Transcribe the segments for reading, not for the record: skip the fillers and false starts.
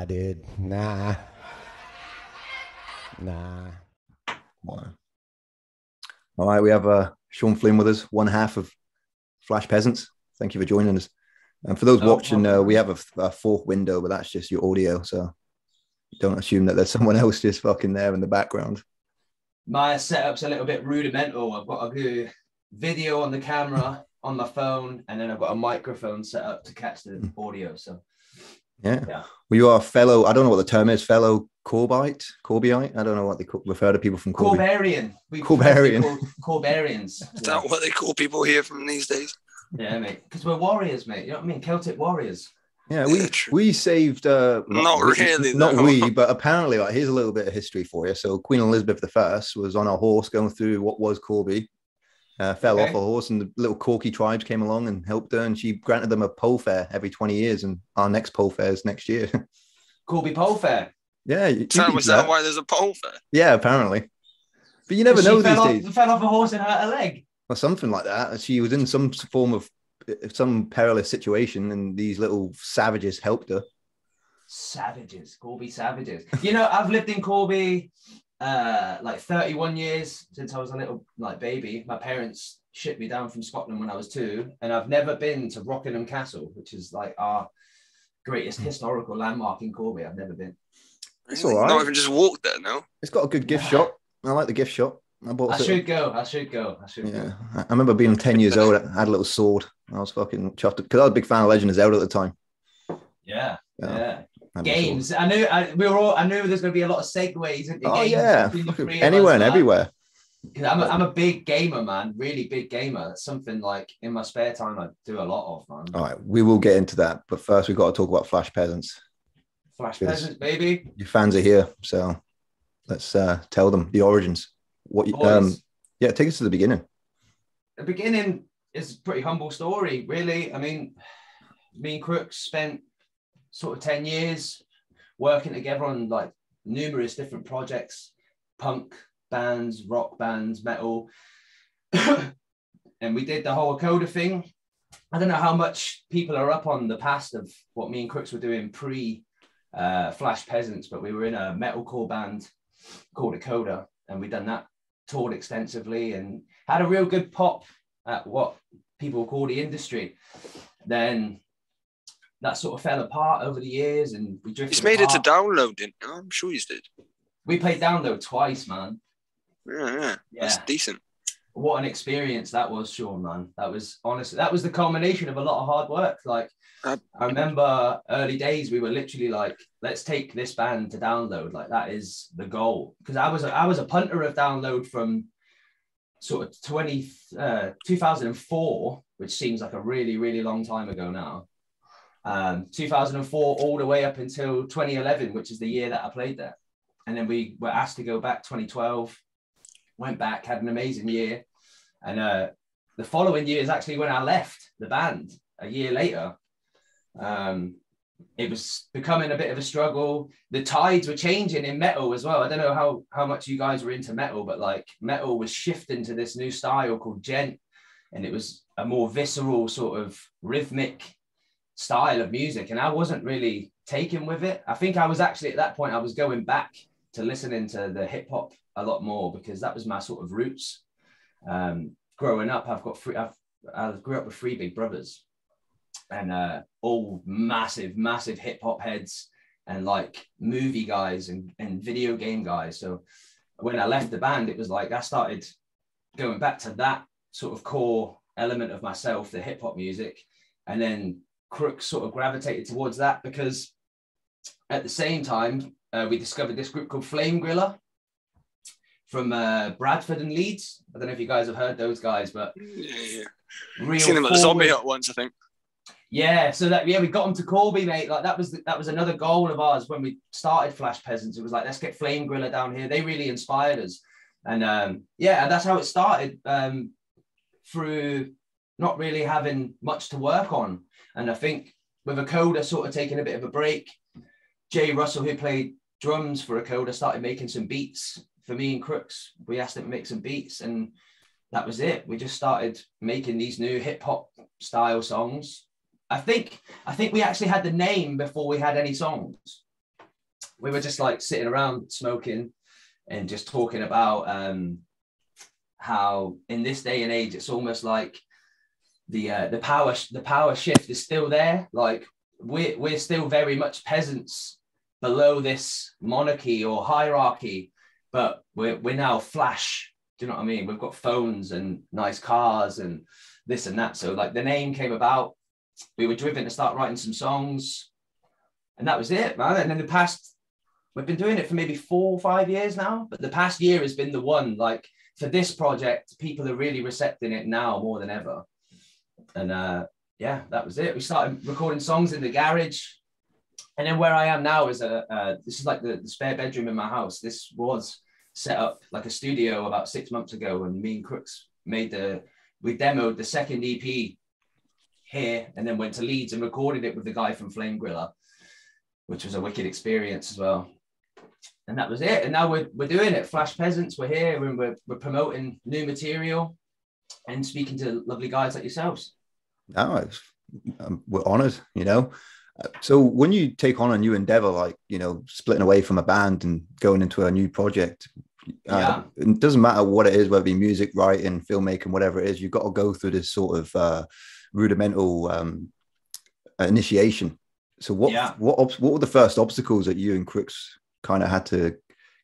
dude. Nah. Wow. All right, we have Shaun Flynn with us, one half of Flash Peasants. Thank you for joining us. And for those watching, we have a fourth window, but that's just your audio. So don't assume that there's someone else just fucking there in the background. My setup's a little bit rudimental. I've got a good video on the camera on my phone, and then I've got a microphone set up to catch the audio. So yeah. Well, you are a fellow, I don't know what the term is, fellow Corbyite. I don't know what they refer to people from Corby. Corbarian. Corbarians. Is that what they call people here from these days? Yeah, mate. Because we're warriors, mate. You know what I mean? Celtic warriors. Yeah, we saved. Not really. Not we, but apparently, like, here's a little bit of history for you. So Queen Elizabeth I was on a horse going through what was Corby. Fell off a horse, and the little Corky tribes came along and helped her, and she granted them a pole fair every 20 years, and our next pole fair is next year. Corby pole fair. Yeah. Was that why there's a pole fair? Yeah, apparently. But you never know these days. Fell off a horse and hurt her leg. Or something like that. She was in some form of some perilous situation, and these little savages helped her. Corby savages. You know, I've lived in Corby like 31 years since I was a little baby. My parents shipped me down from Scotland when I was 2, and I've never been to Rockingham Castle, which is like our greatest historical landmark in Corby. I've never been. It's all right. Not even just walk there, no? It's got a good gift shop. I like the gift shop. I should go. I remember being 10 years old. I had a little sword. I was fucking chuffed because I was a big fan of Legend of Zelda at the time. Yeah. Games. I knew there's going to be a lot of segues into games. Yeah, anywhere and everywhere. I'm a big gamer, man. Really big gamer. That's something like in my spare time I do a lot of, man. All right, we will get into that, but first we've got to talk about Flash Peasants. Flash Peasants, baby. Your fans are here, so let's tell them the origins. Take us to the beginning. The beginning is a pretty humble story, really. I mean, me and Crook spent sort of 10 years working together on like numerous different projects, punk bands, rock bands, metal. And we did the whole Coda thing. I don't know how much people are up on the past of what me and Crooks were doing pre Flash Peasants, but we were in a metalcore band called Coda, and we done that, toured extensively and had a real good pop at what people call the industry. Then that sort of fell apart over the years, and we drifted. It's made it to download, didn't you? I'm sure you did. We played download twice, man. Yeah. That's decent. What an experience that was, Shaun, man. That was the culmination of a lot of hard work. Like, I remember early days, we were literally like, let's take this band to download. Like, that is the goal. Because I was a punter of download from sort of 2004, which seems like a really, really long time ago now. 2004 all the way up until 2011, which is the year that I played there. And then we were asked to go back 2012, went back, had an amazing year. And the following year is actually when I left the band a year later. It was becoming a bit of a struggle. The tides were changing in metal as well. I don't know how much you guys were into metal, but like metal was shifting to this new style called gent. And it was a more visceral sort of rhythmic style of music. And I wasn't really taken with it. I think I was actually at that point, I was going back to listening to the hip hop a lot more because that was my sort of roots. Growing up, I grew up with 3 big brothers, and all massive hip hop heads and like movie guys and video game guys. So when I left the band, it was like I started going back to that sort of core element of myself, the hip hop music, and then Crook sort of gravitated towards that because at the same time we discovered this group called Flame Griller from Bradford and Leeds. I don't know if you guys have heard those guys, but yeah. Real seen them at the Zombie Hut once, I think. Yeah, so we got them to Corby, mate. Like that was another goal of ours when we started Flash Peasants. It was like, let's get Flame Griller down here. They really inspired us, and that's how it started. Through not really having much to work on, and I think with a Coda sort of taking a bit of a break, Jay Russell, who played drums for a Coda, started making some beats for me and Crooks. We asked him to make some beats, and that was it. We just started making these new hip hop style songs. I think we actually had the name before we had any songs. we were just like sitting around smoking and just talking about how in this day and age, it's almost like the power shift is still there. Like we're still very much peasants below this monarchy or hierarchy, but we're now flash. Do you know what I mean? We've got phones and nice cars and this and that. So like the name came about. We were driven to start writing some songs, and that was it, man. And in we've been doing it for maybe 4 or 5 years now, but the past year has been the one. Like for this project, people are really recepting it now more than ever. And yeah, that was it. We started recording songs in the garage. And then where I am now is this is like the spare bedroom in my house. This was set up like a studio about 6 months ago, and me and Crooks we demoed the second EP here, and then went to Leeds and recorded it with the guy from Flame Griller, which was a wicked experience as well. And that was it. And now we're doing it. Flash Peasants, we're here, and we're promoting new material and speaking to lovely guys like yourselves. No, we're honored, you know. So when you take on a new endeavor, like, you know, splitting away from a band and going into a new project, it doesn't matter what it is, whether it be music, writing, filmmaking, whatever it is, you've got to go through this sort of rudimental initiation. So what were the first obstacles that you and Crooks kind of had to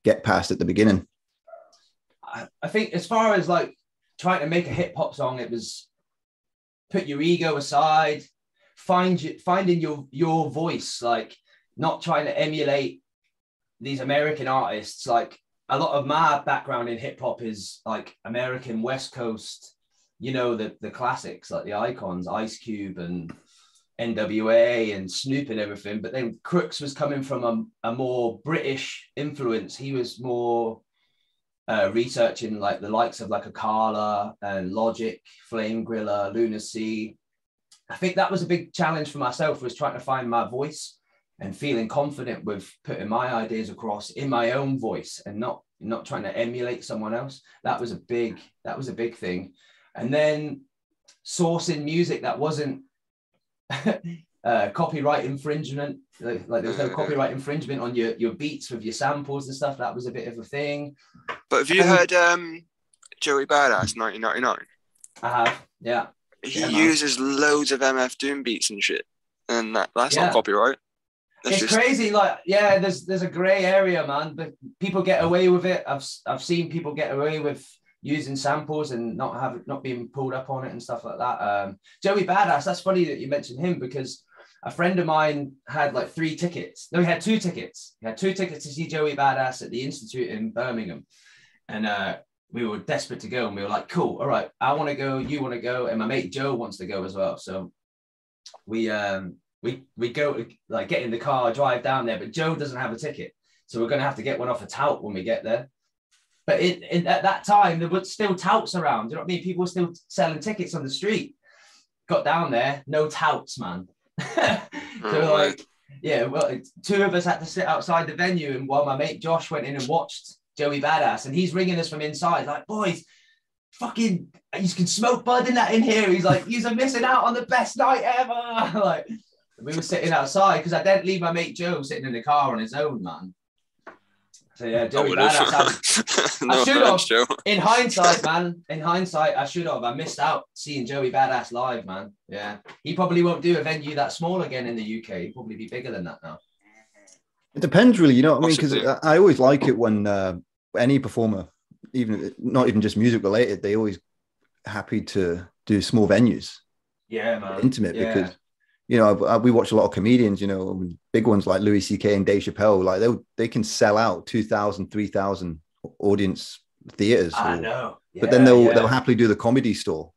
get past at the beginning? I think as far as like trying to make a hip hop song, it was put your ego aside, finding your voice, like not trying to emulate these American artists. Like a lot of my background in hip hop is like American West Coast, you know, the classics, like the icons, Ice Cube and NWA and Snoop and everything. But then Crooks was coming from a more British influence. He was more researching like the likes of like Akala and Logic, Flame Griller, Lunacy. I think that was a big challenge for myself, was trying to find my voice and feeling confident with putting my ideas across in my own voice and not trying to emulate someone else. That was a big thing. And then sourcing music that wasn't copyright infringement, like there was no copyright infringement on your beats with your samples and stuff. That was a bit of a thing. But have you heard Joey Badass 1999? I have, yeah. He uses loads of MF Doom beats and shit, and that's not copyright. It's crazy. Like, yeah, there's a grey area, man. But people get away with it. I've seen people get away with using samples and not being pulled up on it and stuff like that. Joey Badass. That's funny that you mentioned him, because a friend of mine had like 3 tickets. No, he had 2 tickets. He had 2 tickets to see Joey Badass at the Institute in Birmingham, and we were desperate to go, and we were like, cool, all right, I want to go, you want to go, and my mate Joe wants to go as well. So we go, like, get in the car, drive down there, but Joe doesn't have a ticket, so we're going to have to get one off a tout when we get there. But at that time, there were still touts around. You know what I mean? People were still selling tickets on the street. Got down there, no touts, man. So like, yeah, well, 2 of us had to sit outside the venue, and while my mate Josh went in and watched Joey Badass, and he's ringing us from inside like, boys, fucking, you can smoke bud in that in here. He's like, you're missing out on the best night ever. Like, we were sitting outside because I didn't leave my mate Joe sitting in the car on his own, man. So yeah, Joey Badass. I should have. In hindsight, man. In hindsight, I should have. I missed out seeing Joey Badass live, man. Yeah, he probably won't do a venue that small again in the UK. He'll probably be bigger than that now. It depends, really. You know what I mean? Because I always like it when any performer, not even just music related, they always happy to do small venues. Yeah, man. Intimate, because you know, we watch a lot of comedians, you know, big ones like Louis C.K. and Dave Chappelle, like they can sell out 2,000, 3,000 audience theaters. I know. Yeah, but then they'll happily do the Comedy Store.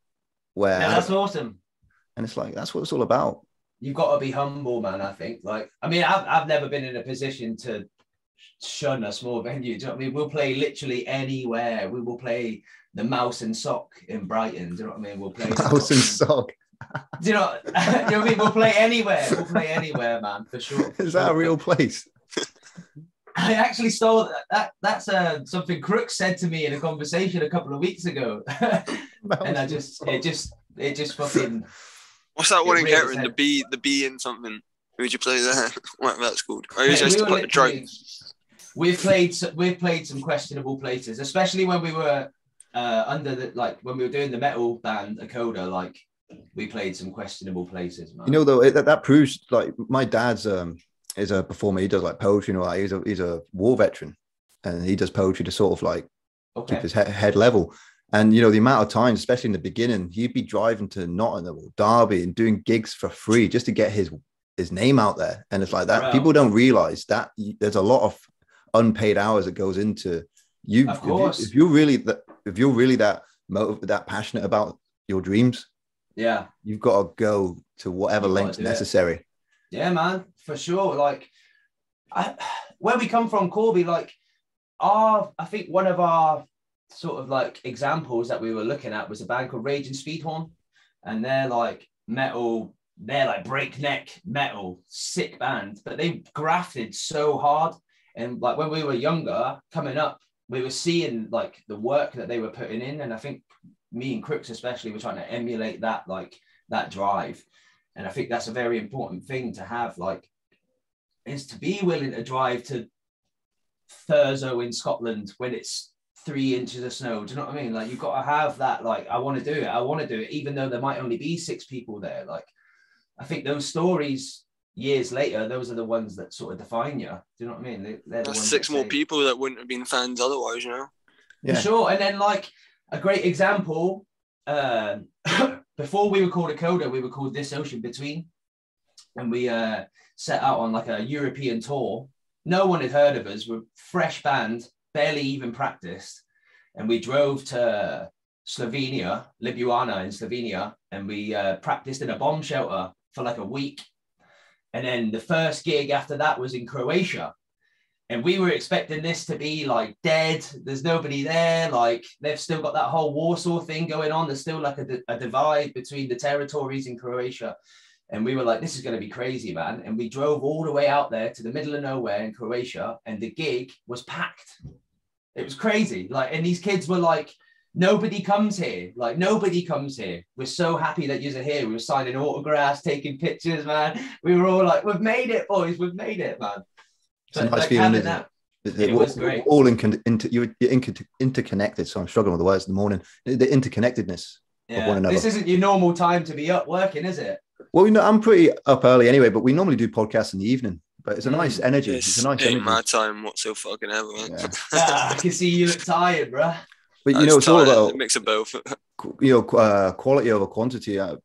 Where that's awesome. And it's like, that's what it's all about. You've got to be humble, man, I think. Like, I mean, I've never been in a position to shun a small venue. Do you know what I mean? We'll play literally anywhere. We will play the Mouse and Sock in Brighton. Do you know what I mean? We'll play Mouse and Sock. Do you know what I mean? We'll play anywhere. We'll play anywhere, man, for sure. Is that a real place? I actually stole that. That's something Crook said to me in a conversation a couple of weeks ago. And it just fucking. What's that one in Kettering? The B in something. Who'd you play there? Whatever that's called. I used to play the drone. We've played some questionable places, especially when we were when we were doing the metal band Akoda. Like, we played some questionable places, man. You know, though, that proves, like, my dad's is a performer. He does like poetry, you know, like he's a war veteran, and he does poetry to sort of like keep his head level. And, you know, the amount of times, especially in the beginning, he'd be driving to Nottingham or Derby and doing gigs for free just to get his name out there. And it's like that. Wow. People don't realize that there's a lot of unpaid hours that goes into you. Of course. If you're really that passionate about your dreams, yeah, you've got to go to whatever lengths necessary. Yeah, man, for sure. Like, where we come from, Corby, like, I think one of our sort of like examples that we were looking at was a band called Rage and Speedhorn, and they're like metal, they're like breakneck metal, sick band, but they grafted so hard. And like when we were younger, coming up, we were seeing like the work that they were putting in, and I think me and Crooks especially were trying to emulate that, like that drive. And I think that's a very important thing to have, like, is to be willing to drive to Thurso in Scotland when it's 3 inches of snow. Do you know what I mean? Like, you've got to have that, like, I want to do it, even though there might only be 6 people there. Like, I think those stories years later, those are the ones that sort of define you. Do you know what I mean? They're the ones 6 more people that wouldn't have been fans otherwise, you know? Yeah. For sure. And then, like, a great example, before we were called Akoda, we were called This Ocean Between. And we set out on like a European tour. No one had heard of us. We're a fresh band, barely even practiced. And we drove to Slovenia, Ljubljana in Slovenia, and we practiced in a bomb shelter for like a week. And then the first gig after that was in Croatia. And we were expecting this to be like dead. There's nobody there. Like, they've still got that whole Warsaw thing going on. There's still like a divide between the territories in Croatia. And we were like, this is going to be crazy, man. And we drove all the way out there to the middle of nowhere in Croatia, and the gig was packed. It was crazy. Like, and these kids were like, nobody comes here. Like, nobody comes here. We're so happy that you're here. We were signing autographs, taking pictures, man. We were all like, we've made it, boys. We've made it, man. It's a nice feeling, isn't it? It was great. All you're interconnected. So I'm struggling with the words in the morning. The interconnectedness of one another. This isn't your normal time to be up working, is it? Well, you know, I'm pretty up early anyway, but we normally do podcasts in the evening. But it's a nice energy. It's a nice energy. My time, what so fucking ever, man. Yeah. I can see you look tired, bro. But you know, it's all about a mix of both. You know, quality over quantity. You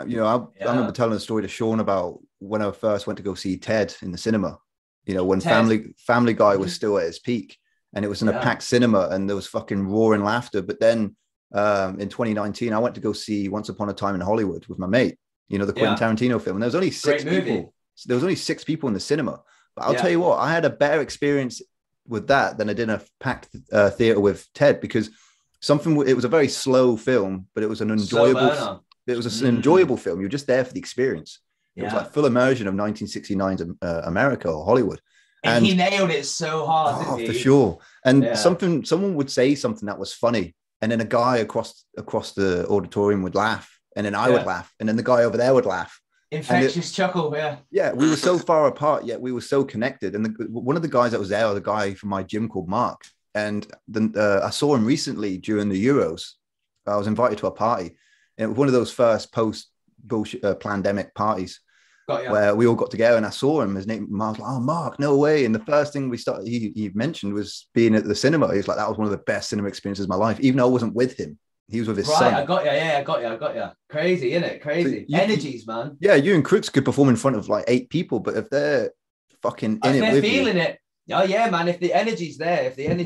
know, I remember telling a story to Shaun about when I first went to go see Ted in the cinema. You know, when Family Guy was still at its peak, and it was in a packed cinema, and there was fucking roaring laughter. But then in 2019, I went to go see Once Upon a Time in Hollywood with my mate. You know, the Quentin Tarantino film, and there was only 6 people. So there was only 6 people in the cinema. But I'll tell you what, I had a better experience with that than I did in a packed theater with Ted, because it was a very slow film, but it was an enjoyable. It was an enjoyable film. You're just there for the experience. It was like full immersion of 1969's America or Hollywood. And he nailed it so hard, didn't he? For sure. And someone would say something that was funny, and then a guy across the auditorium would laugh, and then I would laugh, and then the guy over there would laugh. Infectious chuckle, Yeah, we were so far apart, yet we were so connected. And one of the guys that was there was a guy from my gym called Mark. And I saw him recently during the Euros. I was invited to a party. And it was one of those first post-bullshit pandemic parties where we all got together, and I saw him. His name, I was like, oh, Mark, no way. And the first thing he mentioned was being at the cinema. He was like, that was one of the best cinema experiences of my life, even though I wasn't with him. He was with his son. I got you. Crazy, isn't it? Crazy. So energies, man. Yeah, you and Crooks could perform in front of like 8 people, but if they're fucking in it with you. Feeling it. Oh yeah, man. If the energy's there, then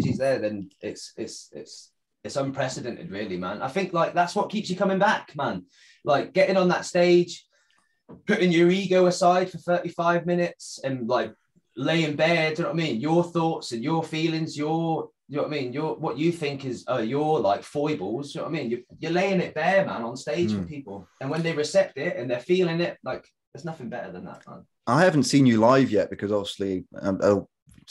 it's unprecedented, really, man. I think like that's what keeps you coming back, man. Like getting on that stage, putting your ego aside for 35 minutes and like laying bare, do you know what I mean? Your thoughts and your feelings, you know what I mean? What you think is your like foibles, you know what I mean? You're laying it bare, man, on stage for people. And when they accept it and they're feeling it, like there's nothing better than that, man. I haven't seen you live yet because obviously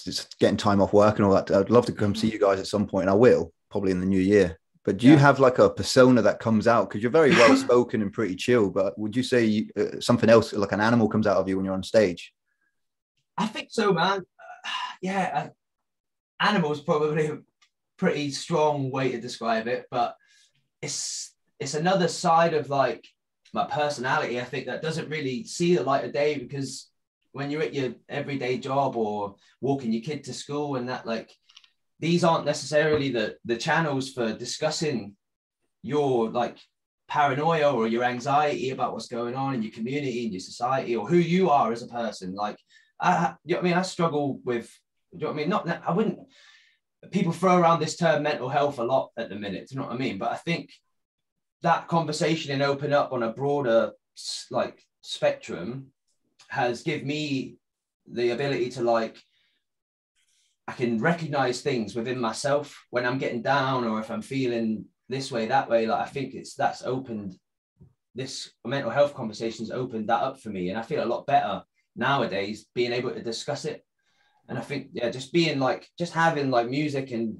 just getting time off work and all that. I'd love to come see you guys at some point, and I will probably in the new year. But do you have like a persona that comes out? Because you're very well spoken and pretty chill. But would you say something else, like an animal, comes out of you when you're on stage? I think so, man. Yeah, animal's probably a pretty strong way to describe it, but it's another side of like my personality, I think, that doesn't really see the light of day, because when you're at your everyday job or walking your kid to school and that, like, these aren't necessarily the channels for discussing your like paranoia or your anxiety about what's going on in your community, in your society, or who you are as a person. Like, you know what I mean? I struggle with, you know what I mean? Not, I wouldn't, people throw around this term mental health a lot at the minute, do you know what I mean? But I think that conversation and open up on a broader like spectrum has given me the ability to, like, I can recognize things within myself when I'm getting down, or if I'm feeling this way, that way. Like, I think that's opened, this mental health conversation's opened that up for me. And I feel a lot better nowadays being able to discuss it. And I think, yeah, just being like, just having like music and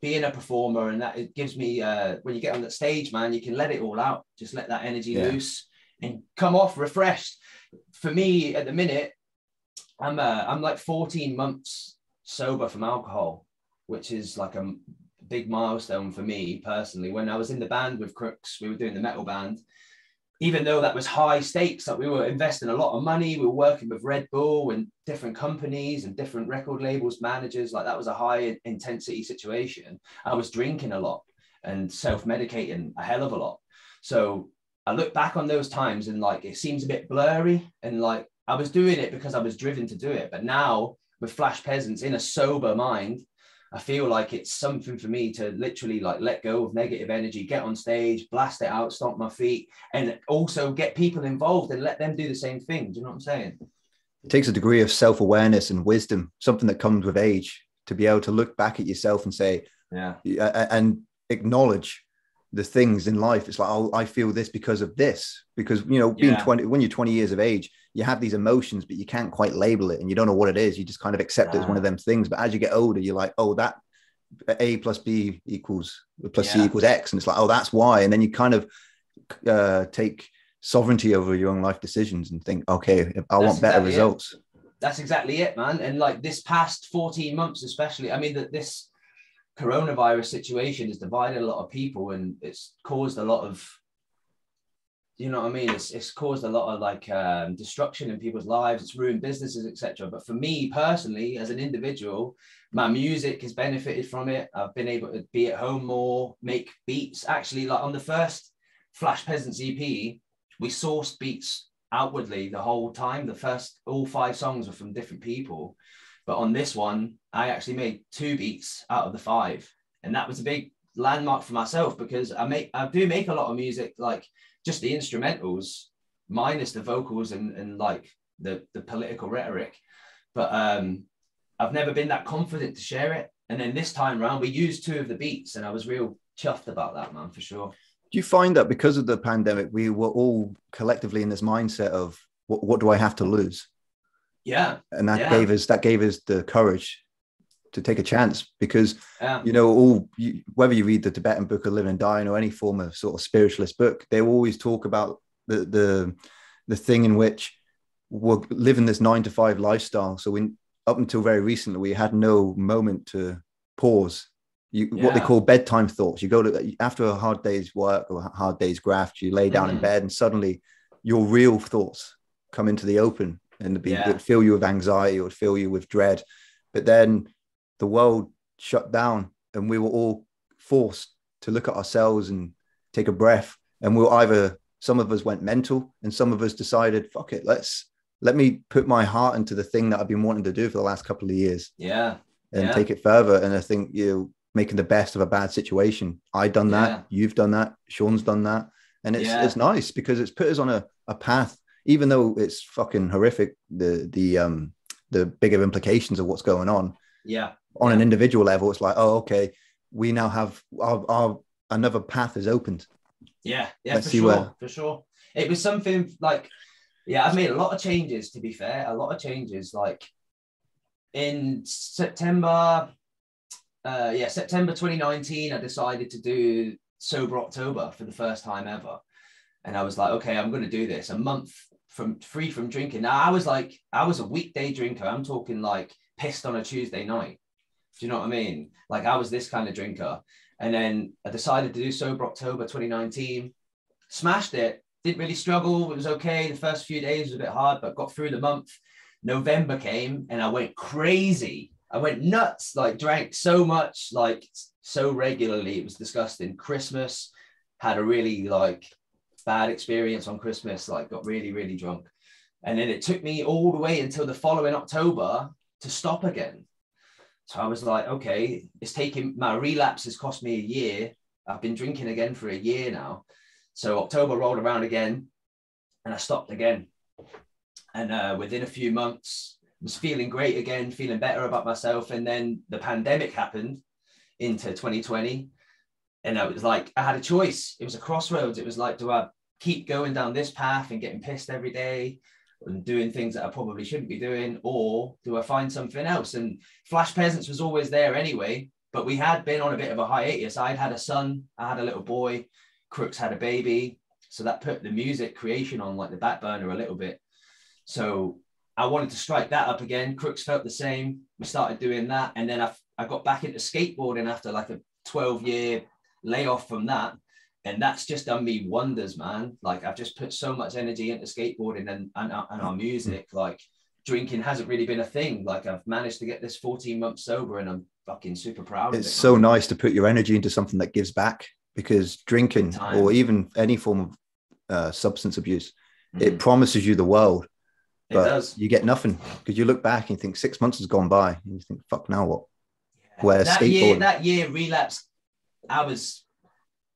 being a performer, and that, it gives me, when you get on that stage, man, you can let it all out, just let that energy loose and come off refreshed. For me at the minute, I'm like 14 months sober from alcohol, which is like a big milestone for me personally. When I was in the band with Crooks, we were doing the metal band, even though that was high stakes, like we were investing a lot of money, we were working with Red Bull and different companies and different record labels, managers, like that was a high intensity situation. I was drinking a lot and self-medicating a hell of a lot. So I look back on those times and like, it seems a bit blurry, and like I was doing it because I was driven to do it. But now with Flash Peasants, in a sober mind, I feel like it's something for me to literally like let go of negative energy, get on stage, blast it out, stomp my feet, and also get people involved and let them do the same thing. Do you know what I'm saying? It takes a degree of self-awareness and wisdom, something that comes with age, to be able to look back at yourself and say, and acknowledge the things in life. It's like, oh, I feel this because of this, because, you know, being 20, when you're 20 years of age, you have these emotions, but you can't quite label it and you don't know what it is. You just kind of accept it as one of them things. But as you get older, you're like, oh, that A plus B equals plus C equals X. And it's like, oh, that's why. And then you kind of take sovereignty over your own life decisions and think, okay, I want better results. That's exactly it, man. And like this past 14 months, especially, I mean, that this coronavirus situation has divided a lot of people, and it's caused a lot of, you know what I mean? It's caused a lot of like destruction in people's lives. It's ruined businesses, etc. But for me personally, as an individual, my music has benefited from it. I've been able to be at home more, make beats. Actually, like on the first Flash Peasants EP, we sourced beats outwardly the whole time. The first, all 5 songs were from different people. But on this one, I actually made 2 beats out of the 5. And that was a big landmark for myself, because I do make a lot of music, like just the instrumentals, minus the vocals and like the political rhetoric. But I've never been that confident to share it. And then this time around, we used 2 of the beats, and I was real chuffed about that, man, for sure. Do you find that because of the pandemic, we were all collectively in this mindset of what do I have to lose? Yeah. And that gave us the courage to take a chance, because, you know, whether you read the Tibetan Book of Living and Dying or any form of sort of spiritualist book, they always talk about the thing in which we're living this 9-to-5 lifestyle. So up until very recently, we had no moment to pause. What they call bedtime thoughts. You go to, after a hard day's work or a hard day's graft, you lay down in bed, and suddenly your real thoughts come into the open, and it would fill you with anxiety, or fill you with dread. But then the world shut down, and we were all forced to look at ourselves and take a breath. And some of us went mental, and some of us decided, fuck it, let me put my heart into the thing that I've been wanting to do for the last couple of years. And take it further. And I think, making the best of a bad situation. I've done that. You've done that. Sean's done that. And it's nice, because it's put us on a path, even though it's fucking horrific, the bigger implications of what's going on. On an individual level, it's like, oh, okay, we now have our another path is opened. For sure. It was something like, I've made a lot of changes, to be fair, like in September, September 2019, I decided to do Sober October for the first time ever. And I was like, okay, I'm going to do this. A month free from drinking. Now, I was a weekday drinker. I'm talking like pissed on a Tuesday night. Do you know what I mean? Like, I was this kind of drinker. And then I decided to do Sober October 2019. Smashed it. Didn't really struggle. It was okay. The first few days was a bit hard, but got through the month. November came and I went crazy. I went nuts, like drank so much, like so regularly. It was disgusting. Christmas, had a really like bad experience on Christmas, like got really, really drunk. And then it took me all the way until the following October to stop again. So I was like, okay, my relapse has cost me a year. I've been drinking again for a year now. So October rolled around again and I stopped again. And within a few months, was feeling great again, feeling better about myself. And then the pandemic happened into 2020. And I was like, I had a choice. It was a crossroads. It was like, do I keep going down this path and getting pissed every day and doing things that I probably shouldn't be doing? Or do I find something else? And Flash Peasants was always there anyway, but we had been on a bit of a hiatus. I'd had a son, I had a little boy, Crooks had a baby. So that put the music creation on like the back burner a little bit. So I wanted to strike that up again. Crooks felt the same. We started doing that. And then I got back into skateboarding after like a 12-year layoff from that. And that's just done me wonders, man. Like, I've just put so much energy into skateboarding and our music. Like, drinking hasn't really been a thing. Like, I've managed to get this 14 months sober and I'm fucking super proud of it. It's so nice to put your energy into something that gives back, because drinking or even any form of substance abuse, it promises you the world. But it does. You get nothing, because you look back and you think 6 months has gone by and you think, fuck, now what? Yeah. Where's skateboarding? That year relapse, I was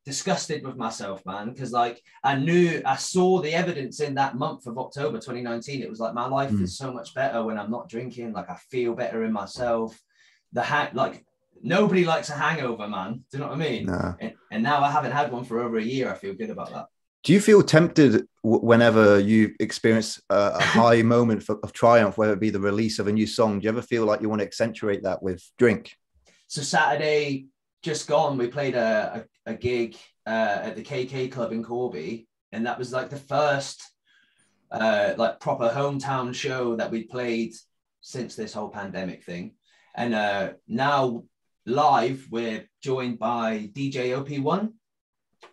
disgusted with myself, man, because like I saw the evidence in that month of October 2019. It was like, my life is so much better when I'm not drinking. Like, I feel better in myself. Like, nobody likes a hangover, man. Do you know what I mean? No. And now I haven't had one for over a year. I feel good about that. Do you feel tempted whenever you experience a high moment of triumph, whether it be the release of a new song? Do you ever feel like you want to accentuate that with drink? So Saturday just gone, we played a gig at the KK Club in Corby, and that was like the first like proper hometown show that we played since this whole pandemic thing. And now live, we're joined by DJ OP1,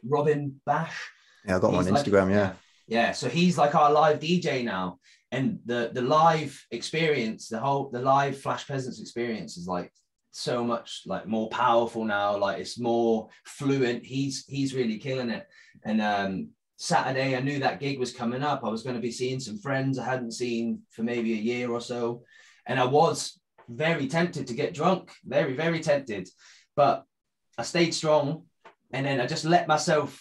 Robin Bash. Yeah, I got him on Instagram. Yeah. So he's like our live DJ now, and the live experience, the live Flash Peasants experience is like so much like more powerful now. Like, it's more fluent. He's really killing it. And Saturday, I knew that gig was coming up. I was going to be seeing some friends I hadn't seen for maybe a year or so, and I was very tempted to get drunk, very, very tempted, but I stayed strong, and then I just let myself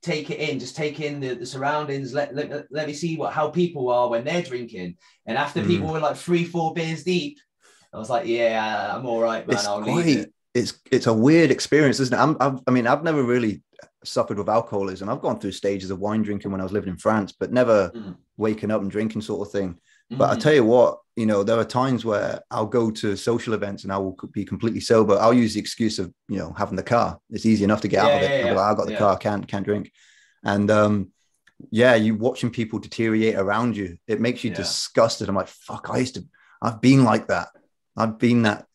take it in, just take in the surroundings, let me see how people are when they're drinking. And after people were like 3-4 beers deep, I was like, yeah, I'm all right, man. I'll leave it. It's a weird experience, isn't it? I mean, I've never really suffered with alcoholism. I've gone through stages of wine drinking when I was living in France, but never waking up and drinking sort of thing. But I tell you what, you know, there are times where I'll go to social events and I will be completely sober. I'll use the excuse of, you know, having the car. It's easy enough to get out of it. Like, I've got the car, can't drink. And you watching people deteriorate around you, it makes you disgusted. I'm like, fuck, I've been like that. I've been that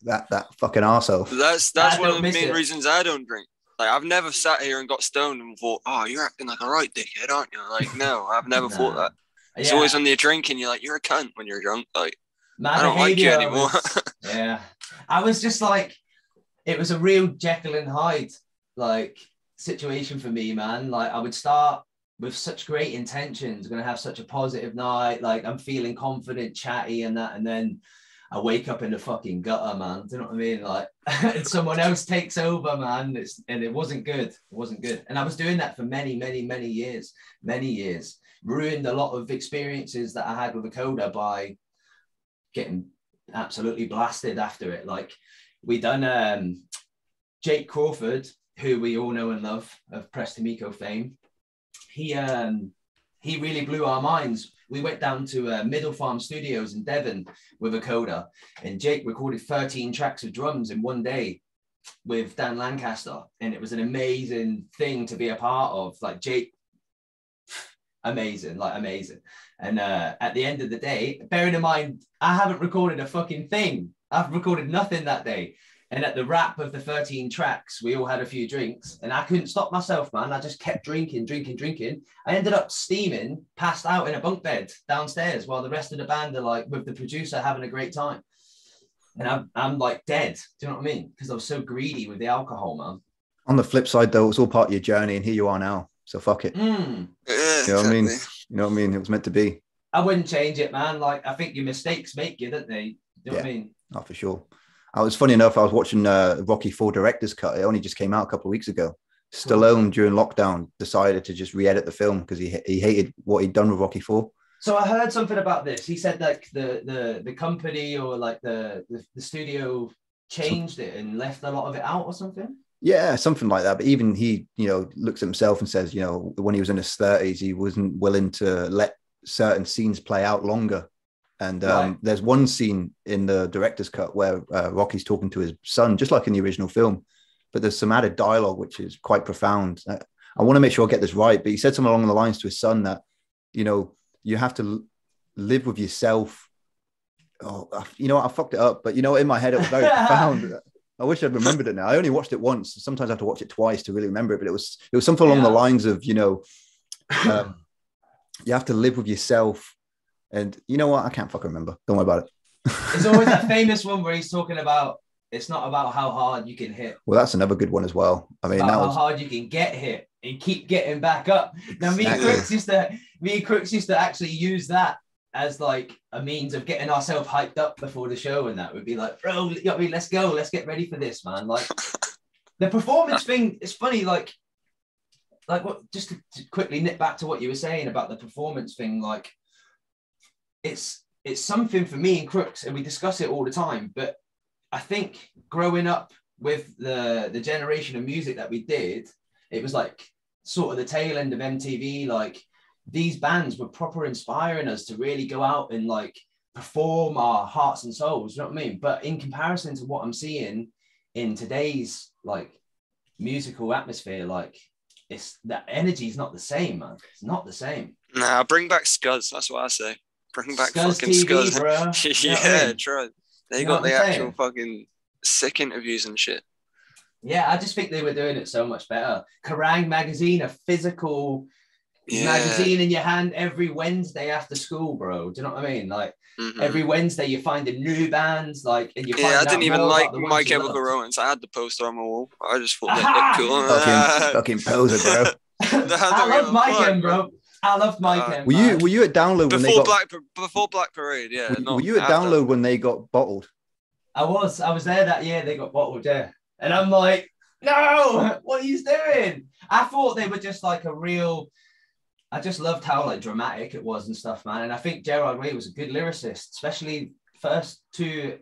fucking arsehole. That's one of the main reasons I don't drink. Like, I've never sat here and got stoned and thought, oh, you're acting like a right dickhead, aren't you? Like, no, I've never thought that. It's always when you're drinking, you're like, you're a cunt when you're drunk. Like, I don't like you anymore. I was just like, it was a real Jekyll and Hyde like situation for me, man. Like, I would start with such great intentions, going to have such a positive night, like I'm feeling confident, chatty and that, and then I wake up in the fucking gutter, man. Do you know what I mean? Like, and someone else takes over, man. And it wasn't good. It wasn't good. And I was doing that for many years. Ruined a lot of experiences that I had with a coda by getting absolutely blasted after it. Like, we done Jake Crawford, who we all know and love, of Preston Miko fame. He really blew our minds. We went down to Middle Farm Studios in Devon with a coda, and Jake recorded 13 tracks of drums in one day. with Dan Lancaster, and it was an amazing thing to be a part of. Like Jake, amazing. And at the end of the day, bearing in mind, I haven't recorded a fucking thing. I've recorded nothing that day. And at the wrap of the 13 tracks, we all had a few drinks, and I couldn't stop myself, man. I just kept drinking. I ended up steaming, passed out in a bunk bed downstairs while the rest of the band are like with the producer having a great time. And I'm like dead. Do you know what I mean? Because I was so greedy with the alcohol, man. On the flip side, though, it's all part of your journey, and here you are now. So fuck it. Yeah, you know what I mean? You know what I mean? It was meant to be. I wouldn't change it, man. Like, I think your mistakes make you, don't they? You know what I mean? Oh, for sure. I was funny enough. I was watching Rocky IV director's cut. It only just came out a couple of weeks ago. Stallone during lockdown decided to just re-edit the film because he hated what he'd done with Rocky IV. So I heard something about this. He said like the company or like the studio changed it and left a lot of it out or something. Yeah, something like that. But even he, looks at himself and says, when he was in his 30s, he wasn't willing to let certain scenes play out longer. And there's one scene in the director's cut where Rocky's talking to his son, just like in the original film. But there's some added dialogue, which is quite profound. I want to make sure I get this right. But he said something along the lines to his son that, you have to live with yourself. Oh, I fucked it up. But, in my head, it was very profound. I wish I'd remembered it now. I only watched it once. Sometimes I have to watch it twice to really remember it. But it was something along the lines of, you have to live with yourself. And you know what? I can't fucking remember. Don't worry about it. There's always that famous one where he's talking about it's not about how hard you can hit. Well, that's another good one as well. I mean, how hard you can get hit and keep getting back up. Now, me and Crooks used to actually use that as like a means of getting ourselves hyped up before the show, and that would be like, bro, let's go, let's get ready for this, man. Like the performance thing is funny. Like what? Just to quickly nip back to what you were saying about the performance thing, like. It's something for me and Crooks, and we discuss it all the time. But I think growing up with the generation of music that we did, it was like sort of the tail end of MTV. Like these bands were proper inspiring us to really go out and like perform our hearts and souls. You know what I mean? But in comparison to what I'm seeing in today's like musical atmosphere, like it's that energy is not the same, man. It's not the same. Nah, bring back Scuzz. That's what I say. Bring back Scuzz fucking TV, Scuzz. Bro. Yeah, try. They got the actual fucking sick interviews and shit. Yeah, I just think they were doing it so much better. Kerrang! Magazine, a physical magazine in your hand every Wednesday after school, bro. Do you know what I mean? Like every Wednesday you're finding new bands, like, and you find I didn't even like My Chemical Romance. I had the poster on my wall. I just thought they looked cool. Fucking poser, bro. I love My Chem, bro. I loved My Chem. Were you at Download when they got before Black Parade? Yeah. Were you at Download when they got bottled? I was there that year. They got bottled, yeah. And I'm like, no, what are you doing? I thought they were just like a real. I just loved how like dramatic it was and stuff, man. And I think Gerard Way was a good lyricist, especially first two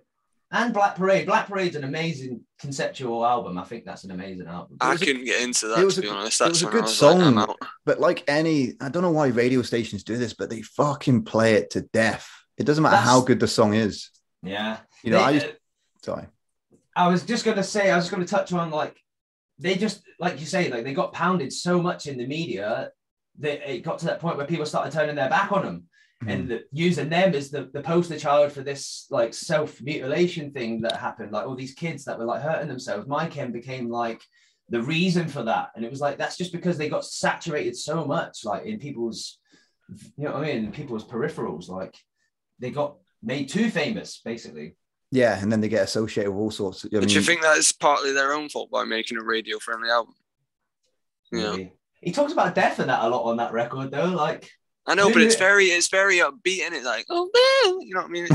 and Black Parade. Black Parade's an amazing conceptual album. I think that's an amazing album. I couldn't get into that, to be honest. That's it was a good song, but like I don't know why radio stations do this, but they fucking play it to death. It doesn't matter how good the song is. Yeah. Sorry. I was just going to touch on like, they just, like you say, like they got pounded so much in the media that it got to that point where people started turning their back on them. And using them as the poster child for this like self-mutilation thing that happened, like all these kids that were like hurting themselves. My Chem became like the reason for that, and it was like that's just because they got saturated so much, like in people's, you know what I mean, people's peripherals, like they got made too famous, basically. Yeah, and then they get associated with all sorts. Do you think that is partly their own fault by making a radio-friendly album? Yeah, he talks about death and that a lot on that record, though, like. I know, but it's very upbeat, and it's like, oh man, you know what I mean?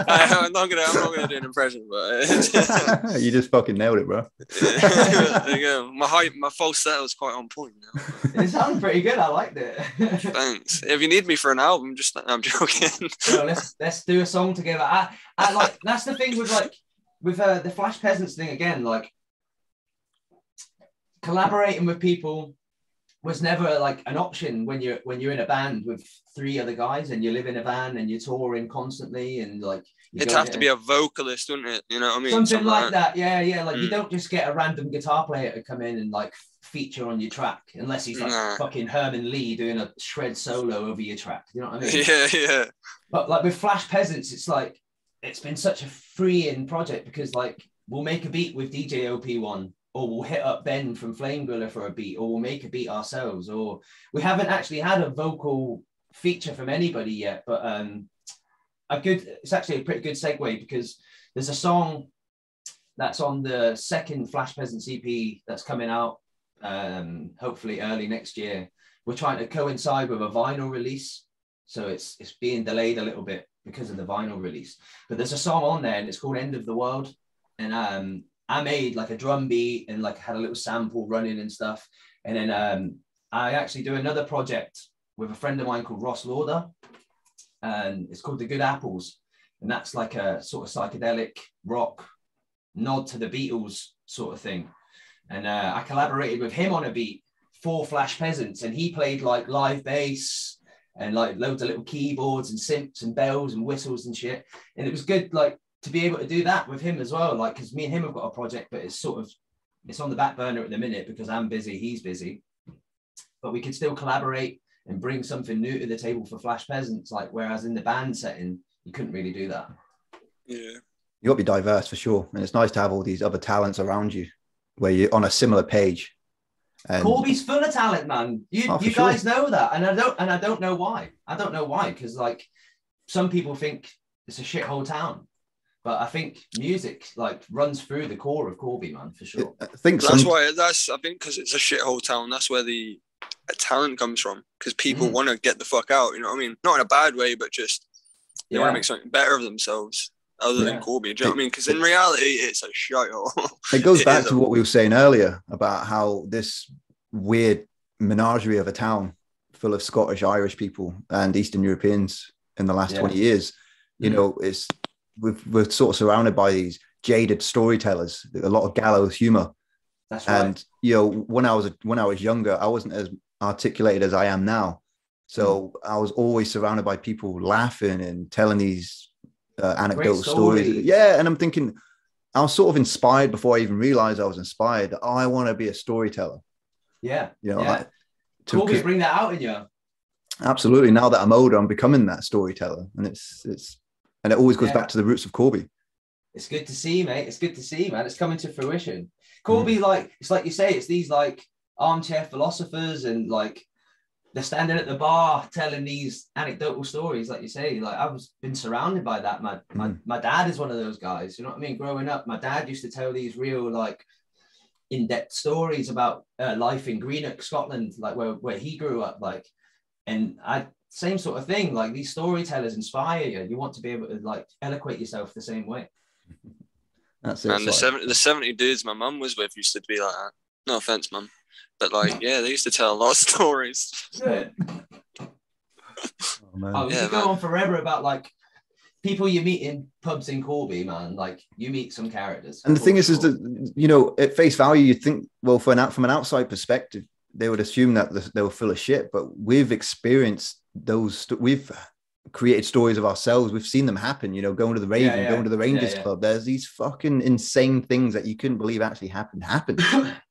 I'm not gonna do an impression, but you just fucking nailed it, bro. There you go. My falsetto was quite on point now. It sounded pretty good. I liked it. Thanks. If you need me for an album, I'm joking. Well, let's do a song together. I like that's the thing with the Flash Peasants thing again, like collaborating with people was never like an option when you're in a band with 3 other guys and you live in a van and you're touring constantly and like it'd have to be a vocalist, wouldn't it? You know what I mean? Something like that. Yeah. Like you don't just get a random guitar player to come in and like feature on your track unless he's like fucking Herman Lee doing a shred solo over your track. You know what I mean? Yeah. But like with Flash Peasants, it's like it's been such a freeing project because like we'll make a beat with DJ OP1, or we'll hit up Ben from Flame Griller for a beat, or we'll make a beat ourselves, or we haven't actually had a vocal feature from anybody yet. But it's actually a pretty good segue because there's a song that's on the second Flash Peasants EP that's coming out hopefully early next year. We're trying to coincide with a vinyl release, so it's being delayed a little bit because of the vinyl release. But there's a song on there and it's called End of the World, and I made like a drum beat and like had a little sample running and stuff. And then I actually do another project with a friend of mine called Ross Lauder, and it's called The Good Apples. And that's like a sort of psychedelic rock nod to the Beatles sort of thing. And I collaborated with him on a beat for Flash Peasants, and he played like live bass and like loads of little keyboards and synths and bells and whistles and shit. And it was good, like, to be able to do that with him as well, like, because me and him have got a project, but it's on the back burner at the minute because I'm busy, he's busy, but we could still collaborate and bring something new to the table for Flash Peasants, like, whereas in the band setting, you couldn't really do that. Yeah. You got to be diverse for sure. And it's nice to have all these other talents around you where you're on a similar page. And Corby's full of talent, man. You guys know that. And I don't know why. I don't know why, because like some people think it's a shithole town. But I think music like runs through the core of Corby, man, for sure. I think I think because it's a shithole town, that's where the talent comes from. Because people want to get the fuck out, you know what I mean? Not in a bad way, but just they want to make something better of themselves other than Corby. Do you know what I mean? Because in reality, it's a shithole. It goes back to what we were saying earlier about how this weird menagerie of a town full of Scottish, Irish people and Eastern Europeans in the last 20 years, you know, we're sort of surrounded by these jaded storytellers, a lot of gallows humor. That's right. And you know, when I was younger, I wasn't as articulated as I am now. So I was always surrounded by people laughing and telling these anecdotal stories. Yeah, and I'm thinking, I was sort of inspired before I even realized I was inspired. Oh, I want to be a storyteller. Yeah, you know, Corby, bring that out in you. Absolutely. Now that I'm older, I'm becoming that storyteller, and and it always goes back to the roots of Corby. It's good to see, mate. It's good to see, man. It's coming to fruition. Corby, like, it's like you say, it's these like armchair philosophers, and like they're standing at the bar telling these anecdotal stories, like you say. Like I've been surrounded by that. My dad is one of those guys. You know what I mean? Growing up, my dad used to tell these real like in-depth stories about life in Greenock, Scotland, like where he grew up, like, and same sort of thing. Like these storytellers inspire you. You want to be able to like eloquate yourself the same way. That's it. And the 70 dudes my mum was with used to be like that. No offense, mum, but like they used to tell a lot of stories. Oh, man. We could go on forever about like people you meet in pubs in Corby, man. Like you meet some characters. And the thing is that, you know, at face value, you think, well, from an outside perspective, they would assume that they were full of shit, but we've experienced those. We've created stories of ourselves. We've seen them happen, you know, going to the Raven, going to the Rangers Club. There's these fucking insane things that you couldn't believe actually happened.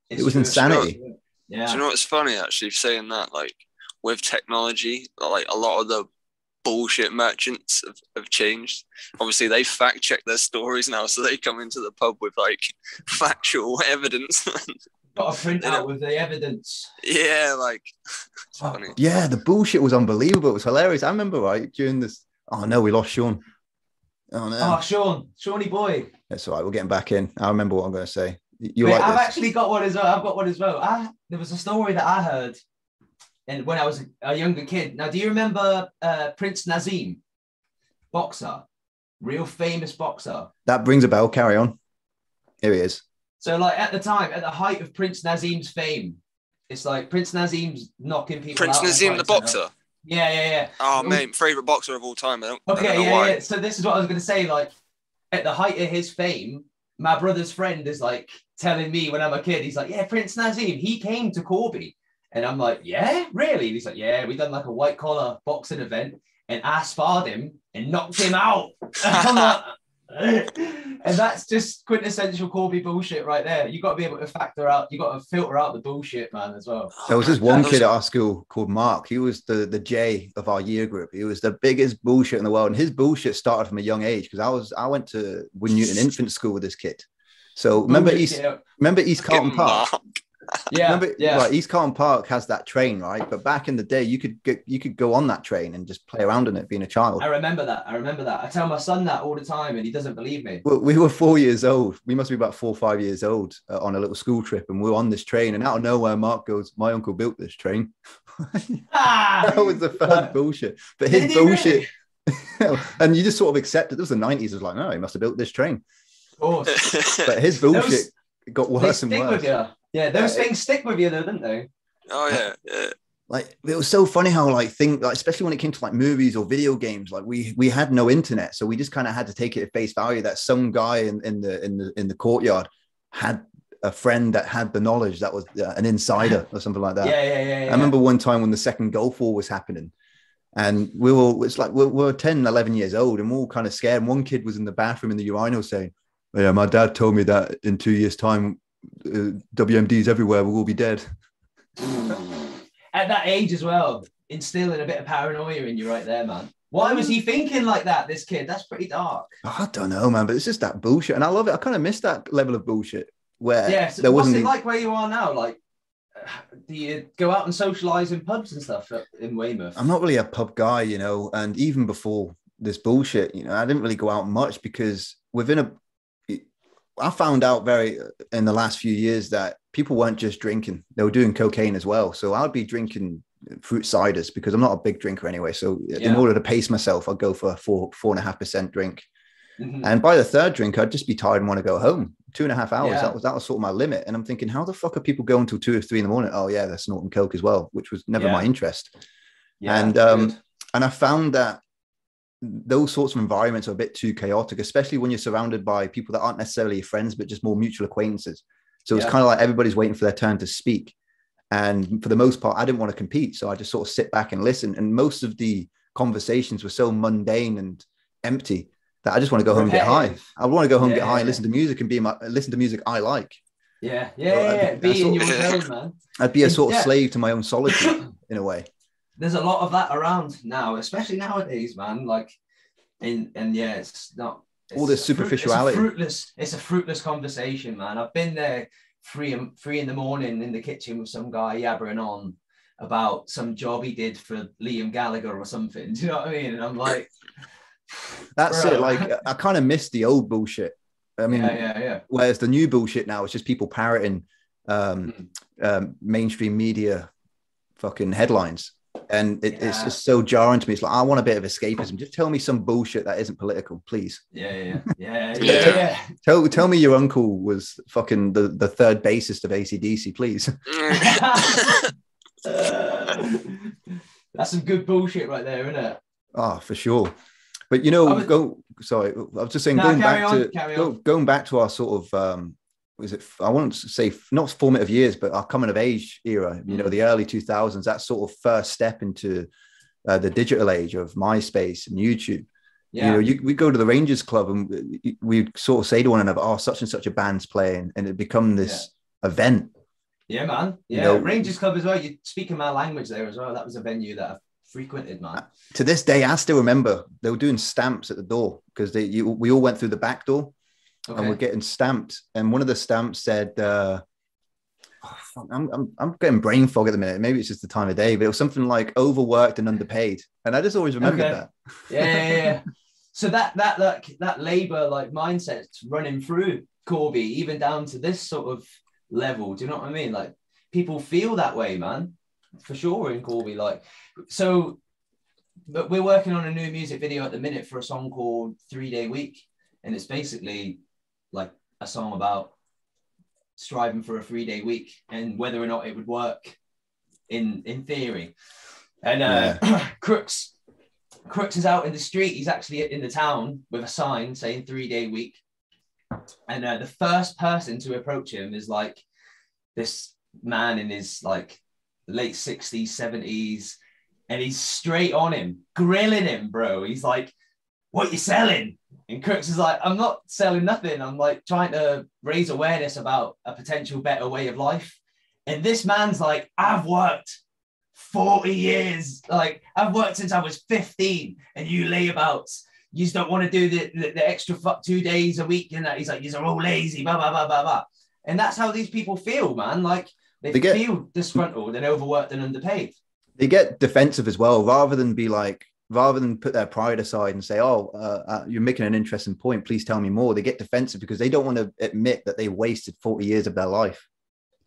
It was insanity. Yeah. Do you know what's funny, actually, saying that, like, with technology, like, a lot of the bullshit merchants have changed. Obviously, they fact check their stories now, so they come into the pub with, like, factual evidence. Got a print out with the evidence. Yeah, like, it's funny. Yeah, the bullshit was unbelievable. It was hilarious. I remember, right, during this. Oh, no, we lost Shaun. Oh, no. Oh, Shawnee boy. That's all right. We're getting back in. I remember what I'm going to say. I've actually got one as well. I've got one as well. There was a story that I heard and when I was a younger kid. Now, do you remember Prince Nazim? Boxer. Real famous boxer. That brings a bell. Carry on. Here he is. So, like, at the time, at the height of Prince Nazim's fame, it's like Prince Nazim's knocking people out. Prince Nazim, the boxer? Yeah. Oh, mate, favourite boxer of all time. I don't know why. Yeah. So this is what I was going to say. Like, at the height of his fame, my brother's friend is, like, telling me when I'm a kid, he's like, yeah, Prince Nazim, he came to Corby. And I'm like, yeah, really? And he's like, yeah, we done like a white collar boxing event and I sparred him and knocked him out. I'm like, and that's just quintessential Corby bullshit right there. You got to be able to filter out the bullshit, man, as well. There was this one kid at our school called Mark. He was the J of our year group. He was the biggest bullshit in the world, and his bullshit started from a young age because I went to Newton Infant School with this kid. So remember East Carlton Park? Yeah, Like East Carlton Park has that train, right? But back in the day, you could go on that train and just play around in it, being a child. I remember that. I tell my son that all the time, and he doesn't believe me. Well, we were 4 years old. We must be about 4 or 5 years old on a little school trip, and we were on this train. And out of nowhere, Mark goes, "My uncle built this train." That was the first bullshit. But his bullshit, really? And you just sort of accept it. This was the 90s. It was like, no, he must have built this train. Of course. But his bullshit got worse and worse. Yeah, those things stick with you though, don't they? Oh yeah. Like it was so funny how especially when it came to like movies or video games, like we had no internet, so we just kind of had to take it at face value that some guy in the courtyard had a friend that had the knowledge that was an insider or something like that. Yeah. I remember one time when the second Gulf War was happening, and we're 10, 11 years old, and we're all kind of scared. And one kid was in the bathroom in the urinal saying, "Oh, yeah, my dad told me that in 2 years' time, WMDs everywhere will all be dead." At that age as well, instilling a bit of paranoia in you right there, man. Why was he thinking like that, this kid? That's pretty dark. I don't know, man, but it's just that bullshit, and I love it. I kind of miss that level of bullshit where so what's it like where you are now? Like, do you go out and socialize in pubs and stuff in Weymouth? I'm not really a pub guy, and even before this bullshit, I didn't really go out much because I found out in the last few years that people weren't just drinking, they were doing cocaine as well. So I'd be drinking fruit ciders because I'm not a big drinker anyway. So in order to pace myself, I'd go for a 4.5% drink. Mm-hmm. And by the third drink, I'd just be tired and want to go home. 2.5 hours. Yeah. That was sort of my limit. And I'm thinking, how the fuck are people going until 2 or 3 in the morning? Oh yeah, they're snorting coke as well, which was never my interest. Yeah, and I found that those sorts of environments are a bit too chaotic, especially when you're surrounded by people that aren't necessarily your friends, but just more mutual acquaintances. So it's kind of like everybody's waiting for their turn to speak. And for the most part, I didn't want to compete. So I just sort of sit back and listen. And most of the conversations were so mundane and empty that I just want to go home and get high. I want to go home, get high, and listen to music and listen to music I like. Yeah. Be in your zone, man. I'd be a sort of slave to my own solitude in a way. There's a lot of that around now, especially nowadays, man. Like, it's not all this superficiality. It's a fruitless conversation, man. I've been there 3 in the morning in the kitchen with some guy yabbering on about some job he did for Liam Gallagher or something. Do you know what I mean? And I'm like, that's it. Like, I kind of miss the old bullshit. I mean, whereas the new bullshit now is just people parroting mainstream media fucking headlines. And it's just so jarring to me. It's like, I want a bit of escapism. Just tell me some bullshit that isn't political, please. Yeah. Tell me your uncle was fucking the third bassist of AC/DC, please. That's some good bullshit right there, isn't it? Oh, for sure. But I was just saying, going back to our sort of I won't say not formative years, but our coming of age era, the early 2000s, that sort of first step into the digital age of MySpace and YouTube. Yeah. We go to the Rangers club and we sort of say to one another, "Oh, such and such a band's playing," and it become this event. Yeah, man. Yeah, Rangers club as well. You speaking my language there as well. That was a venue that I frequented, man. To this day, I still remember they were doing stamps at the door because we all went through the back door. Okay. And we're getting stamped, and one of the stamps said, I'm getting brain fog at the minute. Maybe it's just the time of day, but it was something like overworked and underpaid. And I just always remembered that. Yeah. So that labor like mindset's running through Corby, even down to this sort of level. Do you know what I mean? Like people feel that way, man, for sure in Corby. Like so, but we're working on a new music video at the minute for a song called 3 Day Week, and it's basically like a song about striving for a 3-day week and whether or not it would work in theory. And Crooks is out in the street. He's actually in the town with a sign saying 3-day week. And the first person to approach him is like this man in his like late 60s, 70s, and he's straight on him, grilling him, bro. He's like, what you selling? And Crooks is like, I'm not selling nothing. I'm like trying to raise awareness about a potential better way of life. And this man's like, I've worked 40 years. Like, I've worked since I was 15, and you layabouts, you just don't want to do the extra 2 days a week. And that he's like, you're all lazy, blah, blah, blah, blah, blah. And that's how these people feel, man. Like, they feel disgruntled and overworked and underpaid. They get defensive as well, rather than put their pride aside and say, you're making an interesting point, please tell me more. They get defensive because they don't want to admit that they wasted 40 years of their life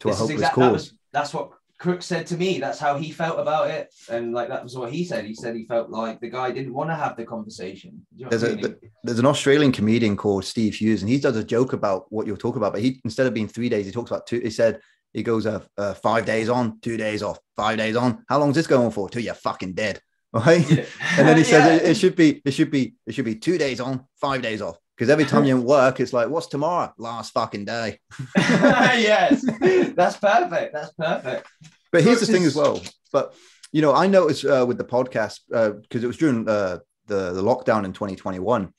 to a hopeless cause. That's what Crook said to me. That's how he felt about it. And like, that was what he said. He said he felt like the guy didn't want to have the conversation. You know there's an Australian comedian called Steve Hughes, and he does a joke about what you're talking about, but he, instead of being 3 days, he talks about 2. He said, he goes 5 days on, 2 days off, 5 days on. How long is this going for? Till you're fucking dead. Right. Yeah. And then he says it should be 2 days on, 5 days off. Because every time you work, it's like, what's tomorrow? Last fucking day. Yes. That's perfect. That's perfect. But here's the thing as well. But I noticed with the podcast, because it was during the lockdown in 2021,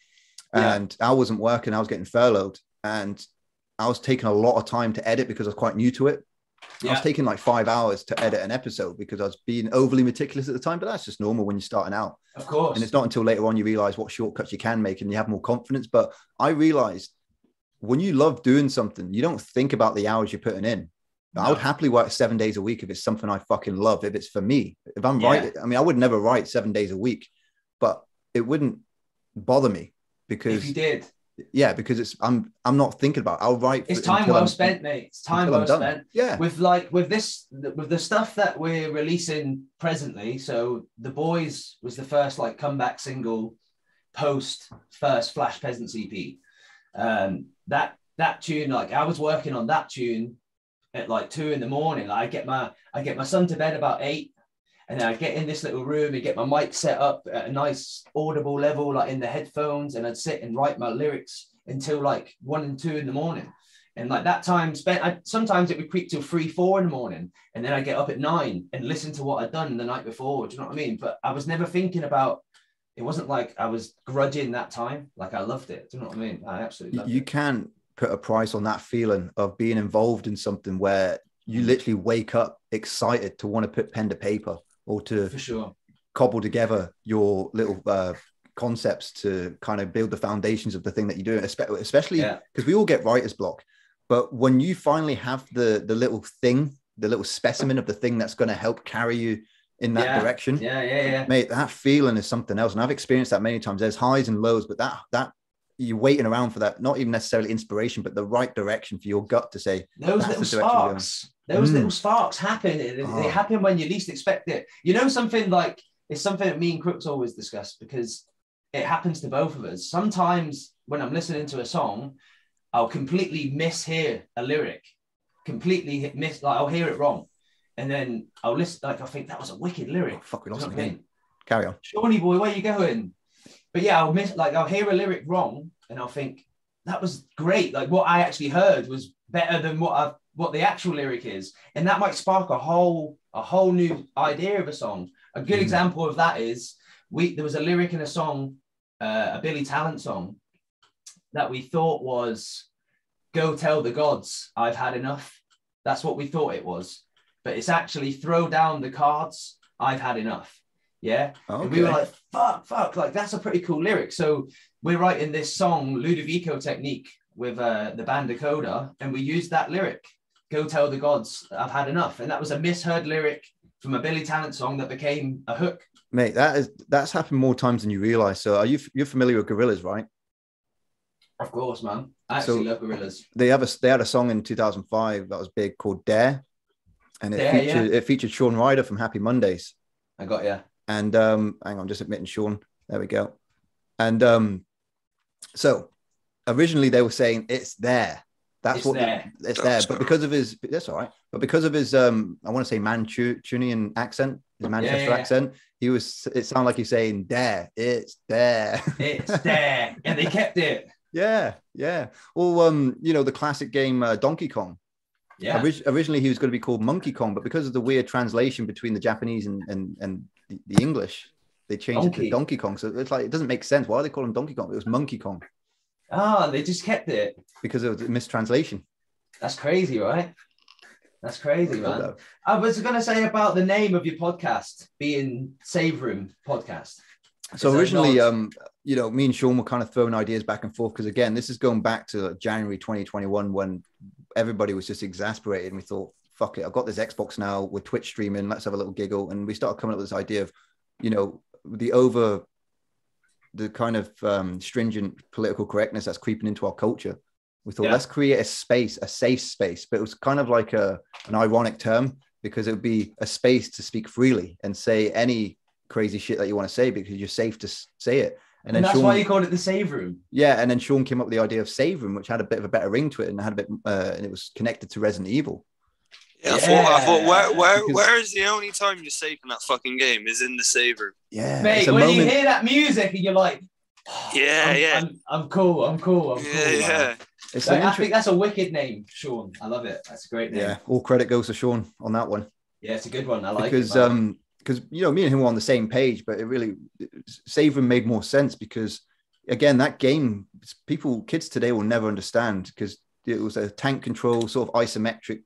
and I wasn't working, I was getting furloughed, and I was taking a lot of time to edit because I was quite new to it. I was taking like 5 hours to edit an episode because I was being overly meticulous at the time, but that's just normal when you're starting out. Of course. And it's not until later on you realize what shortcuts you can make and you have more confidence. But I realized when you love doing something, you don't think about the hours you're putting in. No. I would happily work 7 days a week if it's something I fucking love, if it's for me. If I'm writing, I mean, I would never write 7 days a week, but it wouldn't bother me because if you did. Yeah, because I'm not thinking about it. I'll write. It's time well spent, mate. It's time well spent. Yeah. With the stuff that we're releasing presently. So The Boys was the first like comeback single post first Flash Peasants EP. That tune, like I was working on that tune at like 2 a.m. Like, I get my son to bed about 8. And then I'd get in this little room and get my mic set up at a nice audible level, like in the headphones, and I'd sit and write my lyrics until like 1 and 2 a.m. And like that time spent, sometimes it would creep till 3, 4 a.m. And then I get up at 9 and listen to what I'd done the night before. Do you know what I mean? But I was never thinking about, it wasn't like I was grudging that time. Like I loved it. Do you know what I mean? I absolutely loved it. You can't put a price on that feeling of being involved in something where you literally wake up excited to want to put pen to paper. Or to for sure cobble together your little concepts to kind of build the foundations of the thing that you're doing, especially because we all get writer's block. But when you finally have the little thing, the little specimen of the thing that's going to help carry you in that direction, mate, that feeling is something else. And I've experienced that many times. There's highs and lows, but that you're waiting around for that, not even necessarily inspiration, but the right direction for your gut to say, those little sparks. Those little sparks happen. They happen when you least expect it. You know, something like, it's something that me and Crooks always discuss because it happens to both of us. Sometimes when I'm listening to a song, I'll completely mishear a lyric, like I'll hear it wrong. And then I'll listen, like I'll think that was a wicked lyric. Oh, fuck, we lost it again. Carry on. Shawnee boy, where you going? But yeah, I'll hear a lyric wrong and I'll think that was great. Like what I actually heard was better than what the actual lyric is. And that might spark a whole new idea of a song. A good example of that is there was a lyric in a song, a Billy Talent song, that we thought was "Go tell the gods I've had enough." That's what we thought it was. But it's actually "Throw down the cards, I've had enough." Yeah. Okay. And we were like, fuck, like that's a pretty cool lyric. So we're writing this song, Ludovico Technique, with the band Dakota, and we used that lyric, "Go tell the gods I've had enough." And that was a misheard lyric from a Billy Talent song that became a hook. Mate, that's happened more times than you realize. So you're familiar with Gorillaz, right? Of course, man. I actually love Gorillaz. They had a song in 2005 that was big called Dare. And it featured Shaun Ryder from Happy Mondays. I got you. And hang on, just admitting Shaun. There we go. And so originally they were saying it's there. It's there. But because of his, that's all right. But because of his, I want to say Mancunian accent, his Manchester accent, it sounded like he's saying there. It's there. It's there. And they kept it. Yeah. Well, the classic game Donkey Kong. Yeah. Originally, he was going to be called Monkey Kong, but because of the weird translation between the Japanese and the English, they changed it to Donkey Kong. So it's like, it doesn't make sense. Why do they call him Donkey Kong? It was Monkey Kong. Ah, they just kept it. Because of the mistranslation. That's crazy, right? That's crazy, man. I was going to say about the name of your podcast being Save Room Podcast. So originally, me and Shaun were kind of throwing ideas back and forth because, again, this is going back to January 2021 when everybody was just exasperated and we thought, fuck it, I've got this Xbox now, we're Twitch streaming, let's have a little giggle. And we started coming up with this idea of, the kind of stringent political correctness that's creeping into our culture. We thought, let's create a safe space. But it was kind of like an ironic term because it would be a space to speak freely and say any crazy shit that you want to say because you're safe to say it. And then that's why you called it the Save Room. Yeah, and then Shaun came up with the idea of Save Room, which had a bit of a better ring to it and had a bit, and it was connected to Resident Evil. Yeah, I thought, where is the only time you're safe in that fucking game is in the Save Room. Yeah, mate. When you hear that music and you're like, I'm cool. I'm cool. Yeah. I think that's a wicked name, Shaun. I love it. That's a great name. Yeah, all credit goes to Shaun on that one. Yeah, it's a good one. I like it. Because me and him were on the same page, but Save Room made more sense because, again, that game, kids today will never understand because it was a tank control sort of isometric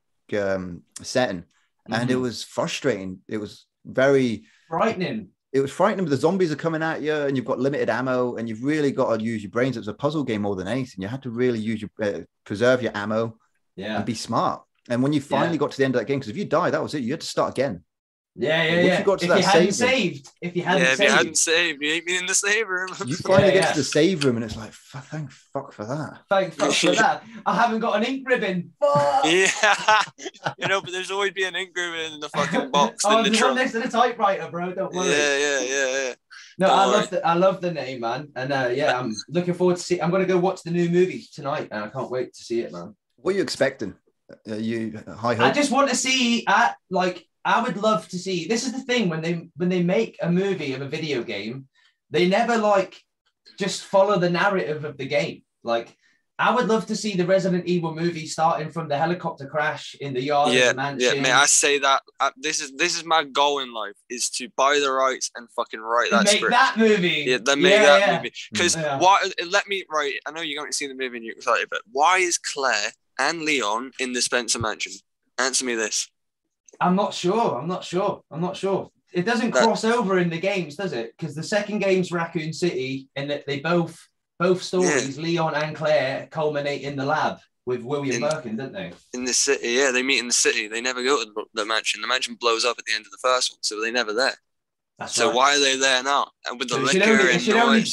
setting, and it was frustrating. It was very frightening. It was frightening. But the zombies are coming at you, and you've got limited ammo, and you've really got to use your brains. It was a puzzle game more than anything. You had to really use preserve your ammo, and be smart. And when you finally got to the end of that game, because if you die, that was it. You had to start again. Yeah. If you hadn't saved, you ain't been in the save room. You finally get to the save room, and it's like, thank fuck for that. Thank fuck for that. I haven't got an ink ribbon. Fuck. Yeah, but there's always be an ink ribbon in the fucking box. In the trunk next to the typewriter, bro. Don't worry. Yeah. No, I love the name, man, and I'm looking forward to see. I'm gonna go watch the new movie tonight, and I can't wait to see it, man. What are you expecting? You high hopes? I just want to see I would love to see. This is the thing when they make a movie of a video game, they never just follow the narrative of the game. I would love to see the Resident Evil movie starting from the helicopter crash in the yard of the mansion. Yeah, mate, I say that this is my goal in life is to buy the rights and fucking write that script. Make that movie. Yeah, then make that movie. Because why? Let me write. I know you're going to see the movie and you're excited, but why is Claire and Leon in the Spencer Mansion? Answer me this. I'm not sure. It doesn't cross over in the games, does it? Because the second game's Raccoon City, and that they both stories, Leon and Claire, culminate in the lab with William Birkin, don't they? In the city, yeah, they meet in the city. They never go to the mansion. The mansion blows up at the end of the first one, so they're never there. So why are they there now? And with the liquor and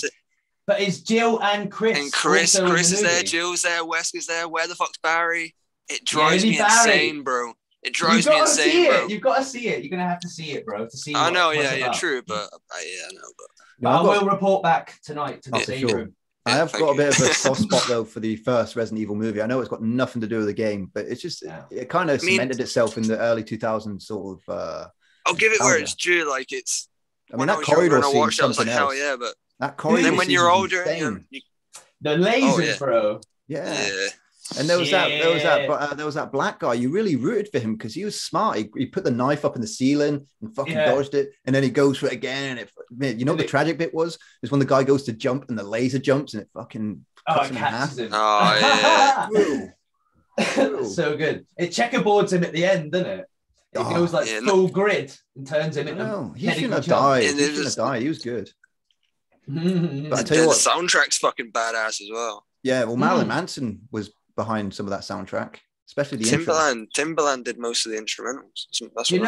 but is Jill and Chris? And Chris is there, Jill's there, Wesker's there. Where the fuck's Barry? It drives me insane, bro. It drives me insane, bro. You've got to see it. You're going to have to see it, bro, to see. I know, true, but I know, but I will report back tonight to the same room. I have got a bit of a soft spot though for the first Resident Evil movie. I know it's got nothing to do with the game, but it's just it kind of cemented itself in the early 2000s sort of. I'll give it where it's due. It's. I mean, that corridor scene was something else. Hell yeah, but that corridor. Then when you're older, the lasers, bro. Yeah. And there was that black guy. You really rooted for him because he was smart. He put the knife up in the ceiling and fucking dodged it, and then he goes for it again. And the tragic bit was when the guy goes to jump and the laser jumps and it fucking cuts him in half. Oh yeah, so good. It checkerboards him at the end, doesn't it? It goes full grid and turns him into. He shouldn't have died. He was good. But I tell you what, the soundtrack's fucking badass as well. Yeah, well, Marilyn Manson was behind some of that soundtrack, especially the Timbaland did most of the instrumentals. That's you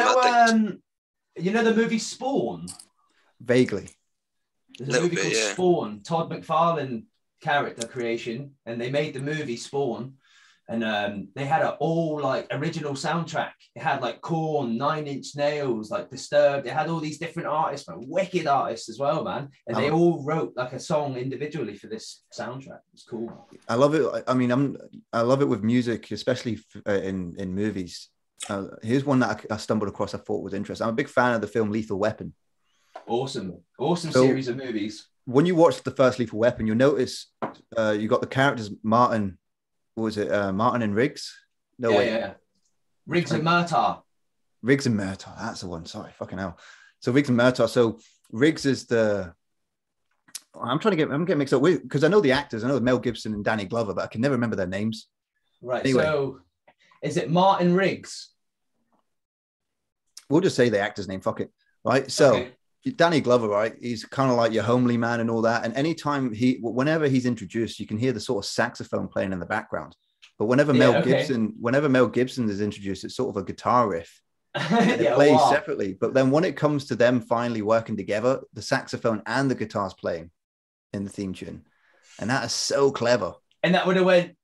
know the movie Spawn? Vaguely. There's a movie called Spawn, Todd McFarlane character creation, and they made the movie Spawn, and they had an all original soundtrack. It had Korn, 9 Inch Nails, Disturbed. It had all these different artists, man, wicked artists as well, man. And they all wrote a song individually for this soundtrack. It's cool. I love it. I mean, I love it with music, especially in movies. Here's one that I stumbled across. I thought was interesting. I'm a big fan of the film Lethal Weapon. Awesome series of movies. When you watch the first Lethal Weapon, you'll notice you got the characters Martin. What was it? Martin and Riggs? Riggs and Murtaugh. Riggs and Murtaugh, that's the one. Sorry, fucking hell. So Riggs and Murtaugh. So Riggs is I'm getting mixed up with, because I know the actors. I know Mel Gibson and Danny Glover, but I can never remember their names. Right. Anyway. So is it Martin Riggs? We'll just say the actor's name. Fuck it. Right. So Danny Glover, right? He's kind of like your homely man and all that. And anytime whenever he's introduced, you can hear the sort of saxophone playing in the background. But whenever Mel Gibson is introduced, it's sort of a guitar riff. It plays separately. But then when it comes to them finally working together, the saxophone and the guitar's playing in the theme tune. And that is so clever. And that would have went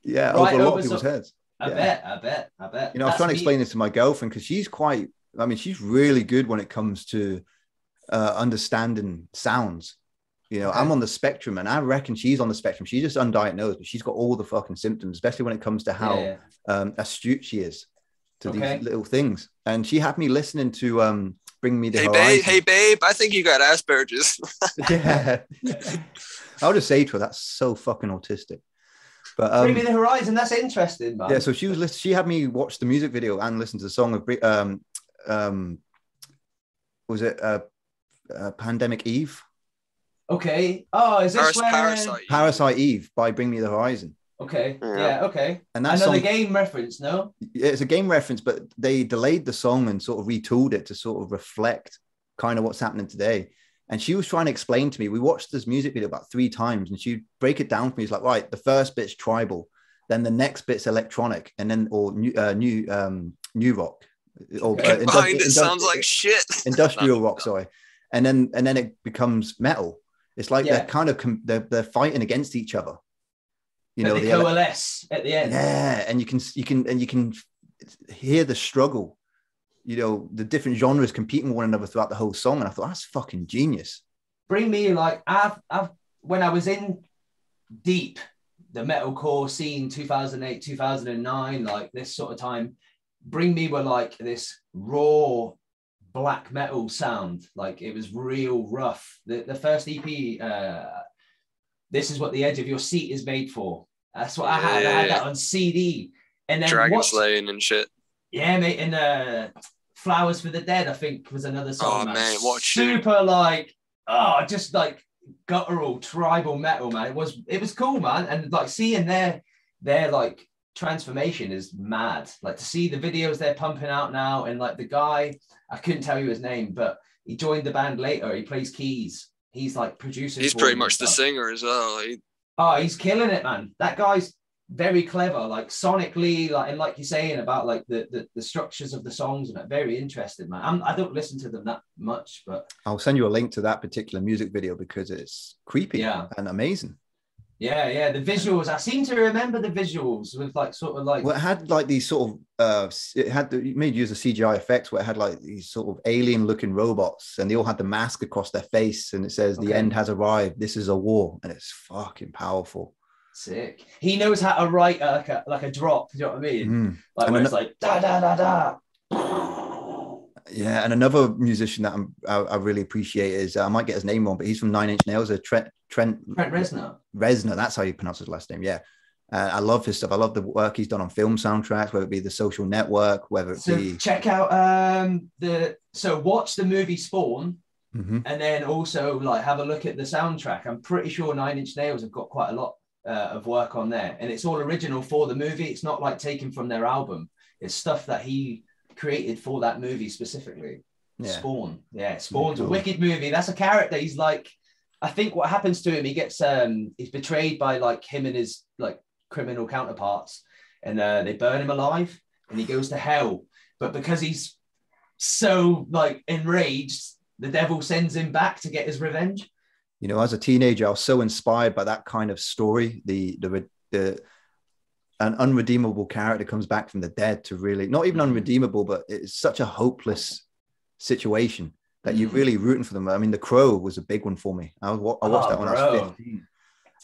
over a lot of people's heads. I bet. You know, I was trying to explain this to my girlfriend, because she's really good when it comes to understanding sounds. You know, I'm on the spectrum, and I reckon she's on the spectrum. She's just undiagnosed, but she's got all the fucking symptoms, especially when it comes to how astute she is to these little things. And she had me listening to Bring Me the Horizon. Hey babe, I think you got Asperger's. Yeah. I'll just say to her, that's so fucking autistic. But Bring Me the Horizon, that's interesting, man. Yeah, so she had me watch the music video and listen to the song of was it Pandemic Eve? Okay. Oh, is this Parasite Eve by Bring Me the Horizon? Okay. Yeah. Okay. And that's another game reference, no? Yeah, it's a game reference, but they delayed the song and sort of retooled it to sort of reflect kind of what's happening today. And she was trying to explain to me, we watched this music video about 3 times, and she'd break it down for me. It's like, right, the first bit's tribal, then the next bit's electronic, and then new rock. It sounds like shit. Industrial rock, sorry. And then it becomes metal. It's like they're kind of they're fighting against each other. You know, they coalesce at the end. Yeah, and you can hear the struggle. You know, the different genres competing with one another throughout the whole song, and I thought, that's fucking genius. Bring Me, like I've when I was in deep the metalcore scene, 2008, 2009, like this sort of time, Bring Me were like this raw black metal sound. Like it was real rough. The first EP, This Is What the Edge of Your Seat Is Made For. That's what I had. I had that on CD. And then Dragon Slaying and shit. Yeah, mate. And Flowers for the Dead, I think, was another song. Oh, man, what super like, just like guttural tribal metal, man. It was cool, man. And like seeing their like transformation is mad. Like to see the videos they're pumping out now, and like the guy, I couldn't tell you his name, but he joined the band later. He plays keys. He's like producing. He's pretty much the singer as well. He's killing it, man. That guy's very clever, like sonically, like, and like you're saying about like the structures of the songs, and very interested, man. I don't listen to them that much, but I'll send you a link to that particular music video because it's creepy and amazing. Yeah, the visuals. I seem to remember the visuals with like sort of like. Well, it had like these sort of it made use of CGI effects where it had like these sort of alien-looking robots, and they all had the mask across their face, and it says the end has arrived. This is a war, and it's fucking powerful. Sick. He knows how to write like a drop. You know what I mean? Like when it's like da da da da. Yeah, and another musician that I really appreciate is I might get his name wrong, but he's from Nine Inch Nails. Trent Reznor. Reznor, that's how you pronounce his last name. Yeah, I love his stuff. I love the work he's done on film soundtracks, whether it be The Social Network, whether it be. Check out watch the movie Spawn, and then also like have a look at the soundtrack. I'm pretty sure Nine Inch Nails have got quite a lot of work on there, and it's all original for the movie. It's not like taken from their album. It's stuff that he created for that movie specifically. Spawn. Spawn's a wicked movie. That's a character. He's like, I think what happens to him, he gets he's betrayed by like him and his like criminal counterparts, and they burn him alive, and he goes to hell. But because he's so like enraged, the devil sends him back to get his revenge. You know, as a teenager, I was so inspired by that kind of story. An unredeemable character comes back from the dead to really, not even unredeemable, but it's such a hopeless situation that you're really rooting for them. I mean, The Crow was a big one for me. I watched that when I was 15,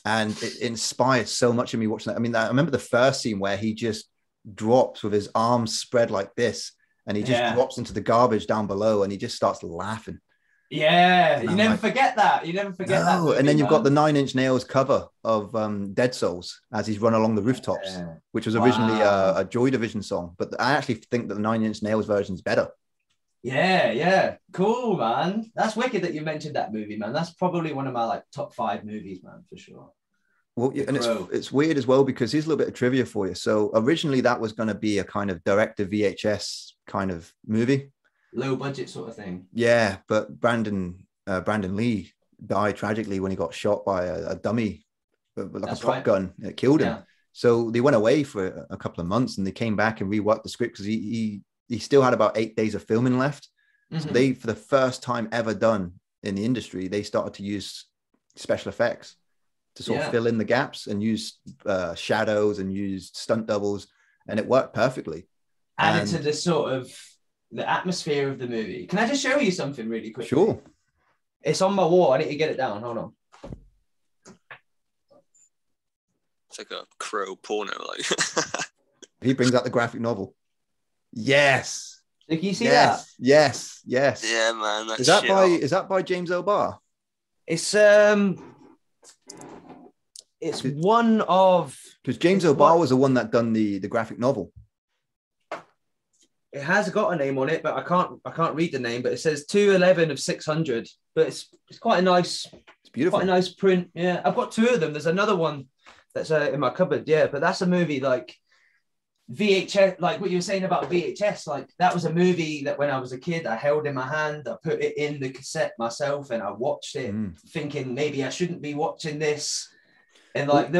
and it inspired so much of me watching that. I mean, I remember the first scene where he just drops with his arms spread like this, and he just drops into the garbage down below, and he just starts laughing. Yeah, you never forget that. You never forget that movie, and then you've got the Nine Inch Nails cover of Dead Souls as he's run along the rooftops, which was originally a Joy Division song. But I actually think that the Nine Inch Nails version is better. Yeah. Cool, man. That's wicked that you mentioned that movie, man. That's probably one of my like top 5 movies, man, for sure. Well, and it's weird as well because here's a little bit of trivia for you. So originally that was going to be a kind of direct to VHS kind of movie. Low budget sort of thing. Yeah, but Brandon Lee died tragically when he got shot by a dummy, like a prop gun. It killed him. So they went away for a couple of months and they came back and reworked the script because he still had about 8 days of filming left. So they, for the first time ever done in the industry, they started to use special effects to sort of fill in the gaps and use shadows and use stunt doubles, and it worked perfectly. Added to the sort of the atmosphere of the movie. Can I just show you something really quick? Sure. It's on my wall. I need to get it down. Hold on. It's like a crow porno. Like he brings out the graphic novel. Yes. Can you see that? Yes. Yeah, man. Is that by James O'Barr? It's one of, because James O'Barr was the one that done the graphic novel. It has got a name on it, but I can't read the name. But it says 211 of 600. But it's quite a nice. It's beautiful. Quite a nice print. Yeah, I've got 2 of them. There's another one that's in my cupboard. Yeah, but that's a movie like VHS, like what you were saying about VHS. Like that was a movie that when I was a kid, I held in my hand. I put it in the cassette myself, and I watched it, thinking maybe I shouldn't be watching this. And like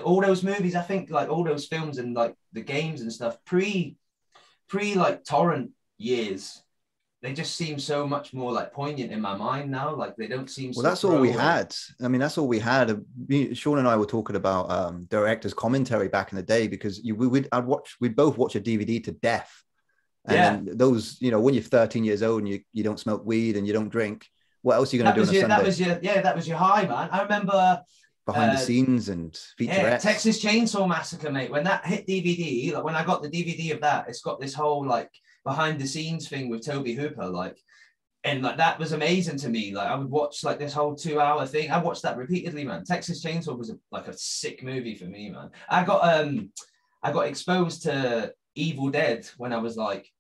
all those movies, I think like all those films and like the games and stuff pre like torrent years, they just seem so much more like poignant in my mind now. Like they don't seem. Well, that's all we had. I mean, that's all we had. Shaun and I were talking about director's commentary back in the day because we'd both watch a DVD to death. And those, when you're 13 years old and you don't smoke weed and you don't drink, what else are you going to do on a Sunday? That was your high, man. I remember. Behind the scenes and featurettes. Yeah, Texas Chainsaw Massacre, mate. When that hit DVD, like when I got the DVD of that, it's got this whole like behind the scenes thing with Toby Hooper, like, and like that was amazing to me. Like I would watch like this whole 2-hour thing. I watched that repeatedly, man. Texas Chainsaw was like a sick movie for me, man. I got exposed to Evil Dead when I was like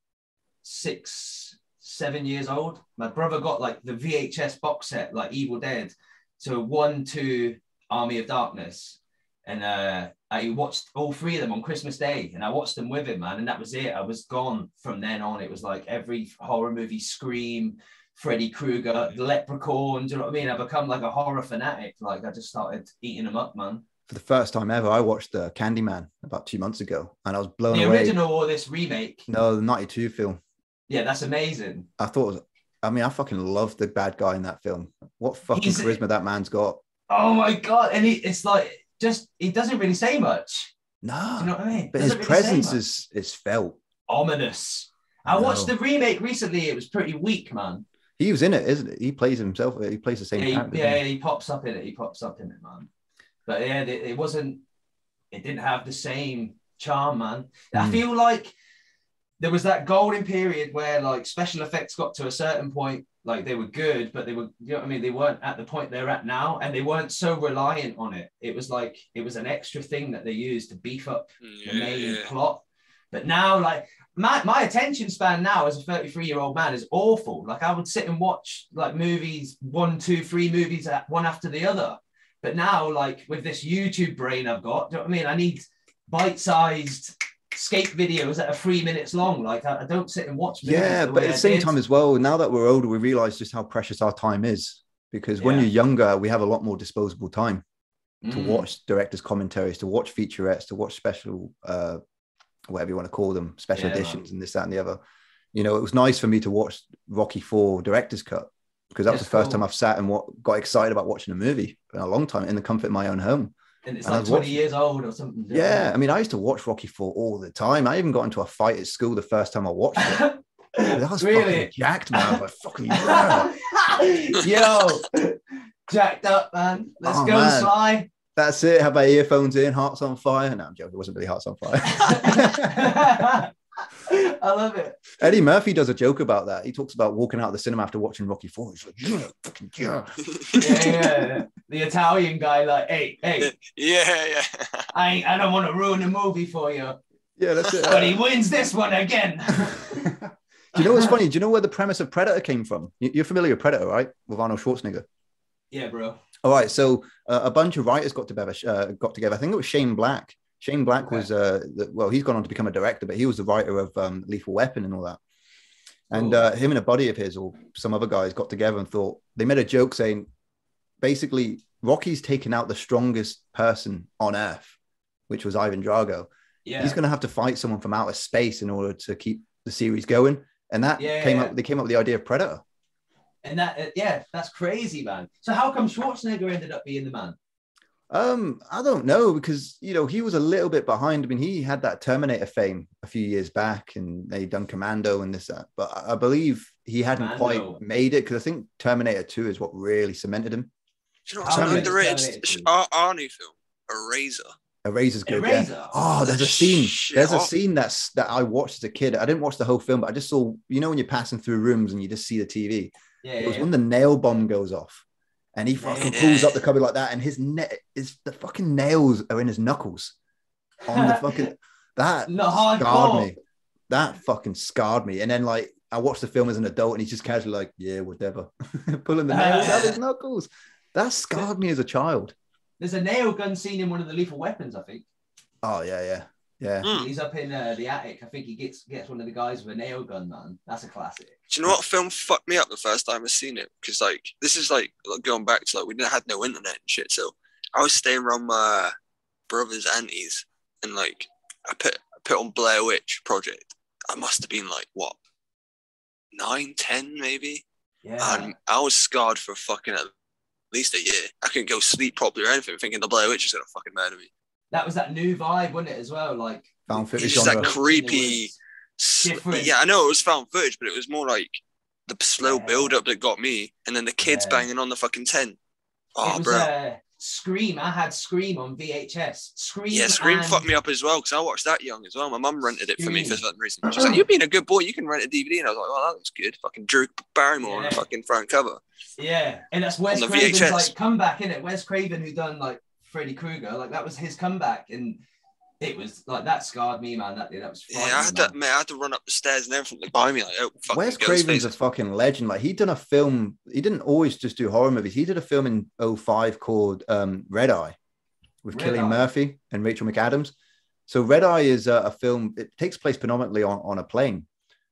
6, 7 years old. My brother got like the VHS box set, like Evil Dead, so 1, 2. Army of Darkness, and I watched all 3 of them on Christmas Day, and I watched them with him, man, and that was it. I was gone from then on. It was like every horror movie, Scream, Freddy Krueger, Leprechaun, do you know what I mean? I become like a horror fanatic. Like I just started eating them up, man. For the first time ever, I watched Candyman about 2 months ago, and I was blown away. The original or this remake? No, the 92 film. Yeah, that's amazing. I fucking loved the bad guy in that film. What fucking charisma that man's got. Oh my God. And it's like, he doesn't really say much. No. Do you know what I mean? But his presence is felt. Ominous. I watched the remake recently. It was pretty weak, man. He was in it, isn't it? He plays himself. He plays the same character. Yeah, he pops up in it. Man. But yeah, it didn't have the same charm, man. I feel like there was that golden period where like special effects got to a certain point. Like they were good, but they were, you know what I mean? They weren't at the point they're at now, and they weren't so reliant on it. It was like, it was an extra thing that they used to beef up the main plot. But now, like my attention span now as a 33-year-old man is awful. Like I would sit and watch like movies, 1, 2, 3 movies one after the other. But now, like with this YouTube brain I've got, do you know what I mean? I need bite-sized skate videos that are 3 minutes long. Like I don't sit and watch movies. Yeah, but at the same time as well, now that we're older, we realize just how precious our time is, because when you're younger, we have a lot more disposable time to watch directors' commentaries, to watch featurettes, to watch special whatever you want to call them, special editions, and this, that, and the other. It was nice for me to watch Rocky IV director's cut, because that was the first time I've sat and got excited about watching a movie in a long time in the comfort of my own home. And it's like 20 years old or something. Yeah, I mean, I used to watch Rocky IV all the time. I even got into a fight at school the first time I watched it. That was really fucking jacked, man. I was like, fucking Yo, jacked up, man. Let's go, man. Sly. That's it. Have my earphones in, hearts on fire. No, I'm joking. It wasn't really hearts on fire. I love it. Eddie Murphy does a joke about that. He talks about walking out of the cinema after watching Rocky IV. He's like, yeah, fucking yeah. Yeah. The Italian guy, like, hey. Yeah. I don't want to ruin the movie for you. Yeah, that's it. But he wins this one again. Do you know what's funny? Do you know where the premise of Predator came from? You're familiar with Predator, right? With Arnold Schwarzenegger. Yeah, bro. All right. So a bunch of writers got together. I think it was Shane Black. Shane Black was, he's gone on to become a director, but he was the writer of Lethal Weapon and all that. And him and a buddy of his or some other guys got together and thought, they made a joke saying, basically, Rocky's taken out the strongest person on Earth, which was Ivan Drago. Yeah. He's going to have to fight someone from outer space in order to keep the series going. And that came up with the idea of Predator. And that's crazy, man. So how come Schwarzenegger ended up being the man? I don't know, because he was a little bit behind. I mean, he had that Terminator fame a few years back, and they'd done Commando and this, that. But I believe he hadn't quite made it, because I think Terminator 2 is what really cemented him. Do you know what's underrated? Our new film, Eraser. Eraser's good. Eraser. Yeah. Oh, there's a scene. There's a scene that I watched as a kid. I didn't watch the whole film, but I just saw. When you're passing through rooms and you just see the TV. Yeah. It was when the nail bomb goes off. And he fucking pulls up the cupboard like that, and the fucking nails are in his knuckles. On the fucking that scarred me. That fucking scarred me. And then I watched the film as an adult, and he's just casually like, yeah, whatever, pulling the nails out of his knuckles. That scarred me as a child. There's a nail gun scene in one of the Lethal Weapons, I think. Oh yeah. He's up in the attic. I think he gets one of the guys with a nail gun, man. That's a classic. Do you know what film fucked me up the first time I seen it? Because this is going back to we had no internet and shit. So I was staying around my brother's aunties, and I put on Blair Witch Project. I must have been 9, 10 maybe. Yeah. And I was scarred for fucking at least a year. I couldn't go sleep properly or anything, thinking the Blair Witch is gonna fucking murder me. That was that new vibe, wasn't it, as well? Found footage. It's just that creepy. Yeah, I know it was found footage, but it was more the slow build up that got me, and then the kids banging on the fucking tent. Oh, bro. Scream. I had Scream on VHS. Scream fucked me up as well, because I watched that young as well. My mum rented it for me for some reason. She's like, "You're being a good boy. You can rent a DVD." And I was like, "Oh, that looks good." Fucking Drew Barrymore on the fucking front cover. Yeah, and that's Wes Craven's comeback, isn't it? Wes Craven, who done Freddy Krueger, that was his comeback, and it was that scarred me, man. That was I had to run up the stairs and everything behind me. Wes Craven's a fucking legend. He'd done a film. He didn't always just do horror movies. He did a film in 2005 called Red Eye with Cillian Murphy and Rachel McAdams. So Red Eye is a film. It takes place predominantly on a plane,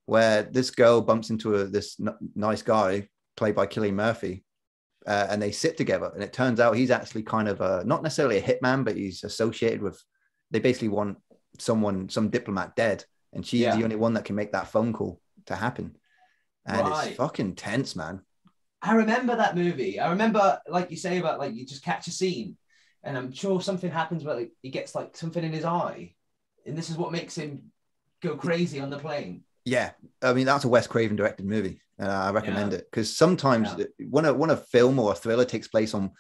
where this girl bumps into this nice guy played by Cillian Murphy. And they sit together, and it turns out he's actually kind of not necessarily a hitman, but he's associated with. They basically want some diplomat dead, and she's the only one that can make that phone call to happen. And it's fucking tense, man. I remember that movie. I remember, like you say about you just catch a scene, and I'm sure something happens where he gets something in his eye, and this is what makes him go crazy on the plane. Yeah, I mean that's a Wes Craven directed movie. I recommend it, because sometimes when a film or a thriller takes place on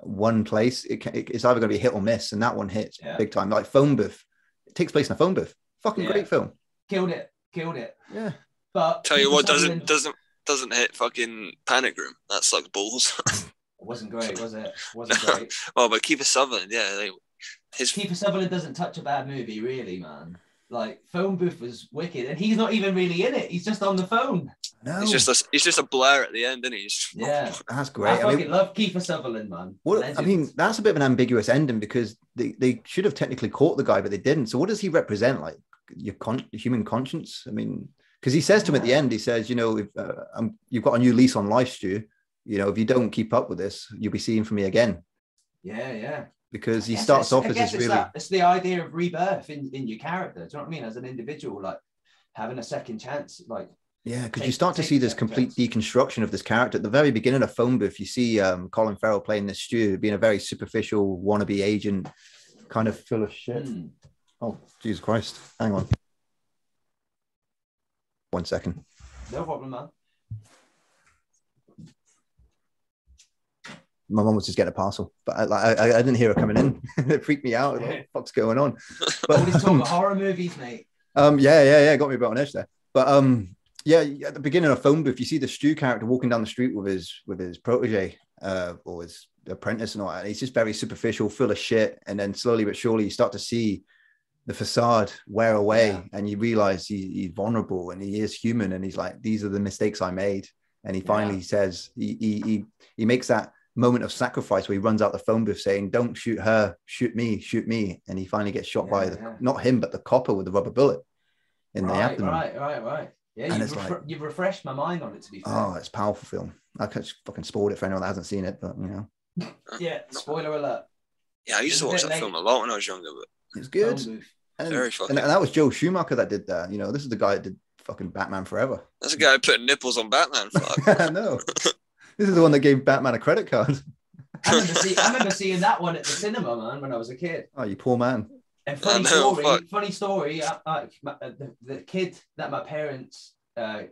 one place, it's either going to be hit or miss, and that one hits big time. Like Phone Booth, it takes place in a phone booth. Fucking great film. Killed it. Yeah. But tell you what, doesn't hit fucking Panic Room. That sucks balls. It wasn't great, was it? Wasn't great. Well, but Kiefer Sutherland, Kiefer Sutherland doesn't touch a bad movie, really, man. Phone Booth was wicked, and he's not even really in it. He's just on the phone. No, he's just a blur at the end, isn't he? Yeah, that's great. I fucking love Kiefer Sutherland, man. That's a bit of an ambiguous ending, because they should have technically caught the guy, but they didn't. So what does he represent? Your human conscience? I mean, because he says to him at the end, he says, if you've got a new lease on life, Stu. If you don't keep up with this, you'll be seeing from me again. Yeah. Because he starts off as this really. It's the idea of rebirth in your character. Do you know what I mean? As an individual, having a second chance, Yeah, because you start to see this complete deconstruction of this character. At the very beginning of Phone Booth, you see Colin Farrell playing this Stu, being a very superficial wannabe agent, kind of full of shit. Oh, Jesus Christ. Hang on. 1 second. No problem, man. My mum was just getting a parcel, but I didn't hear her coming in. It freaked me out. What the fuck's going on? But he's talking about horror movies, mate. Yeah, got me a bit on edge there. But yeah, at the beginning of Phone Booth, you see the Stu character walking down the street with his protege or his apprentice and all that. And he's just very superficial, full of shit. And then slowly but surely you start to see the facade wear away, and you realize he's vulnerable and he is human. And he's like, these are the mistakes I made. And he finally says, he makes that moment of sacrifice where he runs out the phone booth saying, don't shoot her, shoot me. And he finally gets shot by not him, but the copper with the rubber bullet in the abdomen. Right. Yeah, you've refreshed my mind on it, to be fair. Oh, it's a powerful film. I could fucking spoil it for anyone that hasn't seen it, but you know. Yeah, spoiler alert. Yeah, I used to watch that film a lot when I was younger, but it's good. Very fucking. And that was Joe Schumacher that did that. You know, this is the guy that did fucking Batman Forever. That's the guy who put nipples on Batman. Fuck. I know. This is the one that gave Batman a credit card. I remember seeing that one at the cinema, man, when I was a kid. Oh, you poor man. And funny story. The kid that my parents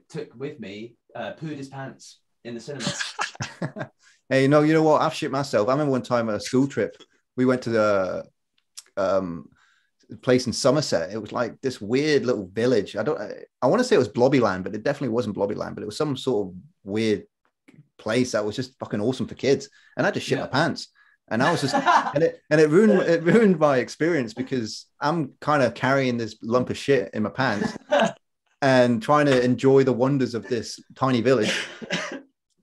took with me pooed his pants in the cinema. Hey, you know what? I've shit myself. I remember one time at a school trip, we went to the place in Somerset. It was like this weird little village. I want to say it was Blobbyland, but it definitely wasn't Blobbyland. But it was some sort of weird place that was just fucking awesome for kids. And I just shit my pants. And I was just, and it ruined my experience because I'm kind of carrying this lump of shit in my pants and trying to enjoy the wonders of this tiny village.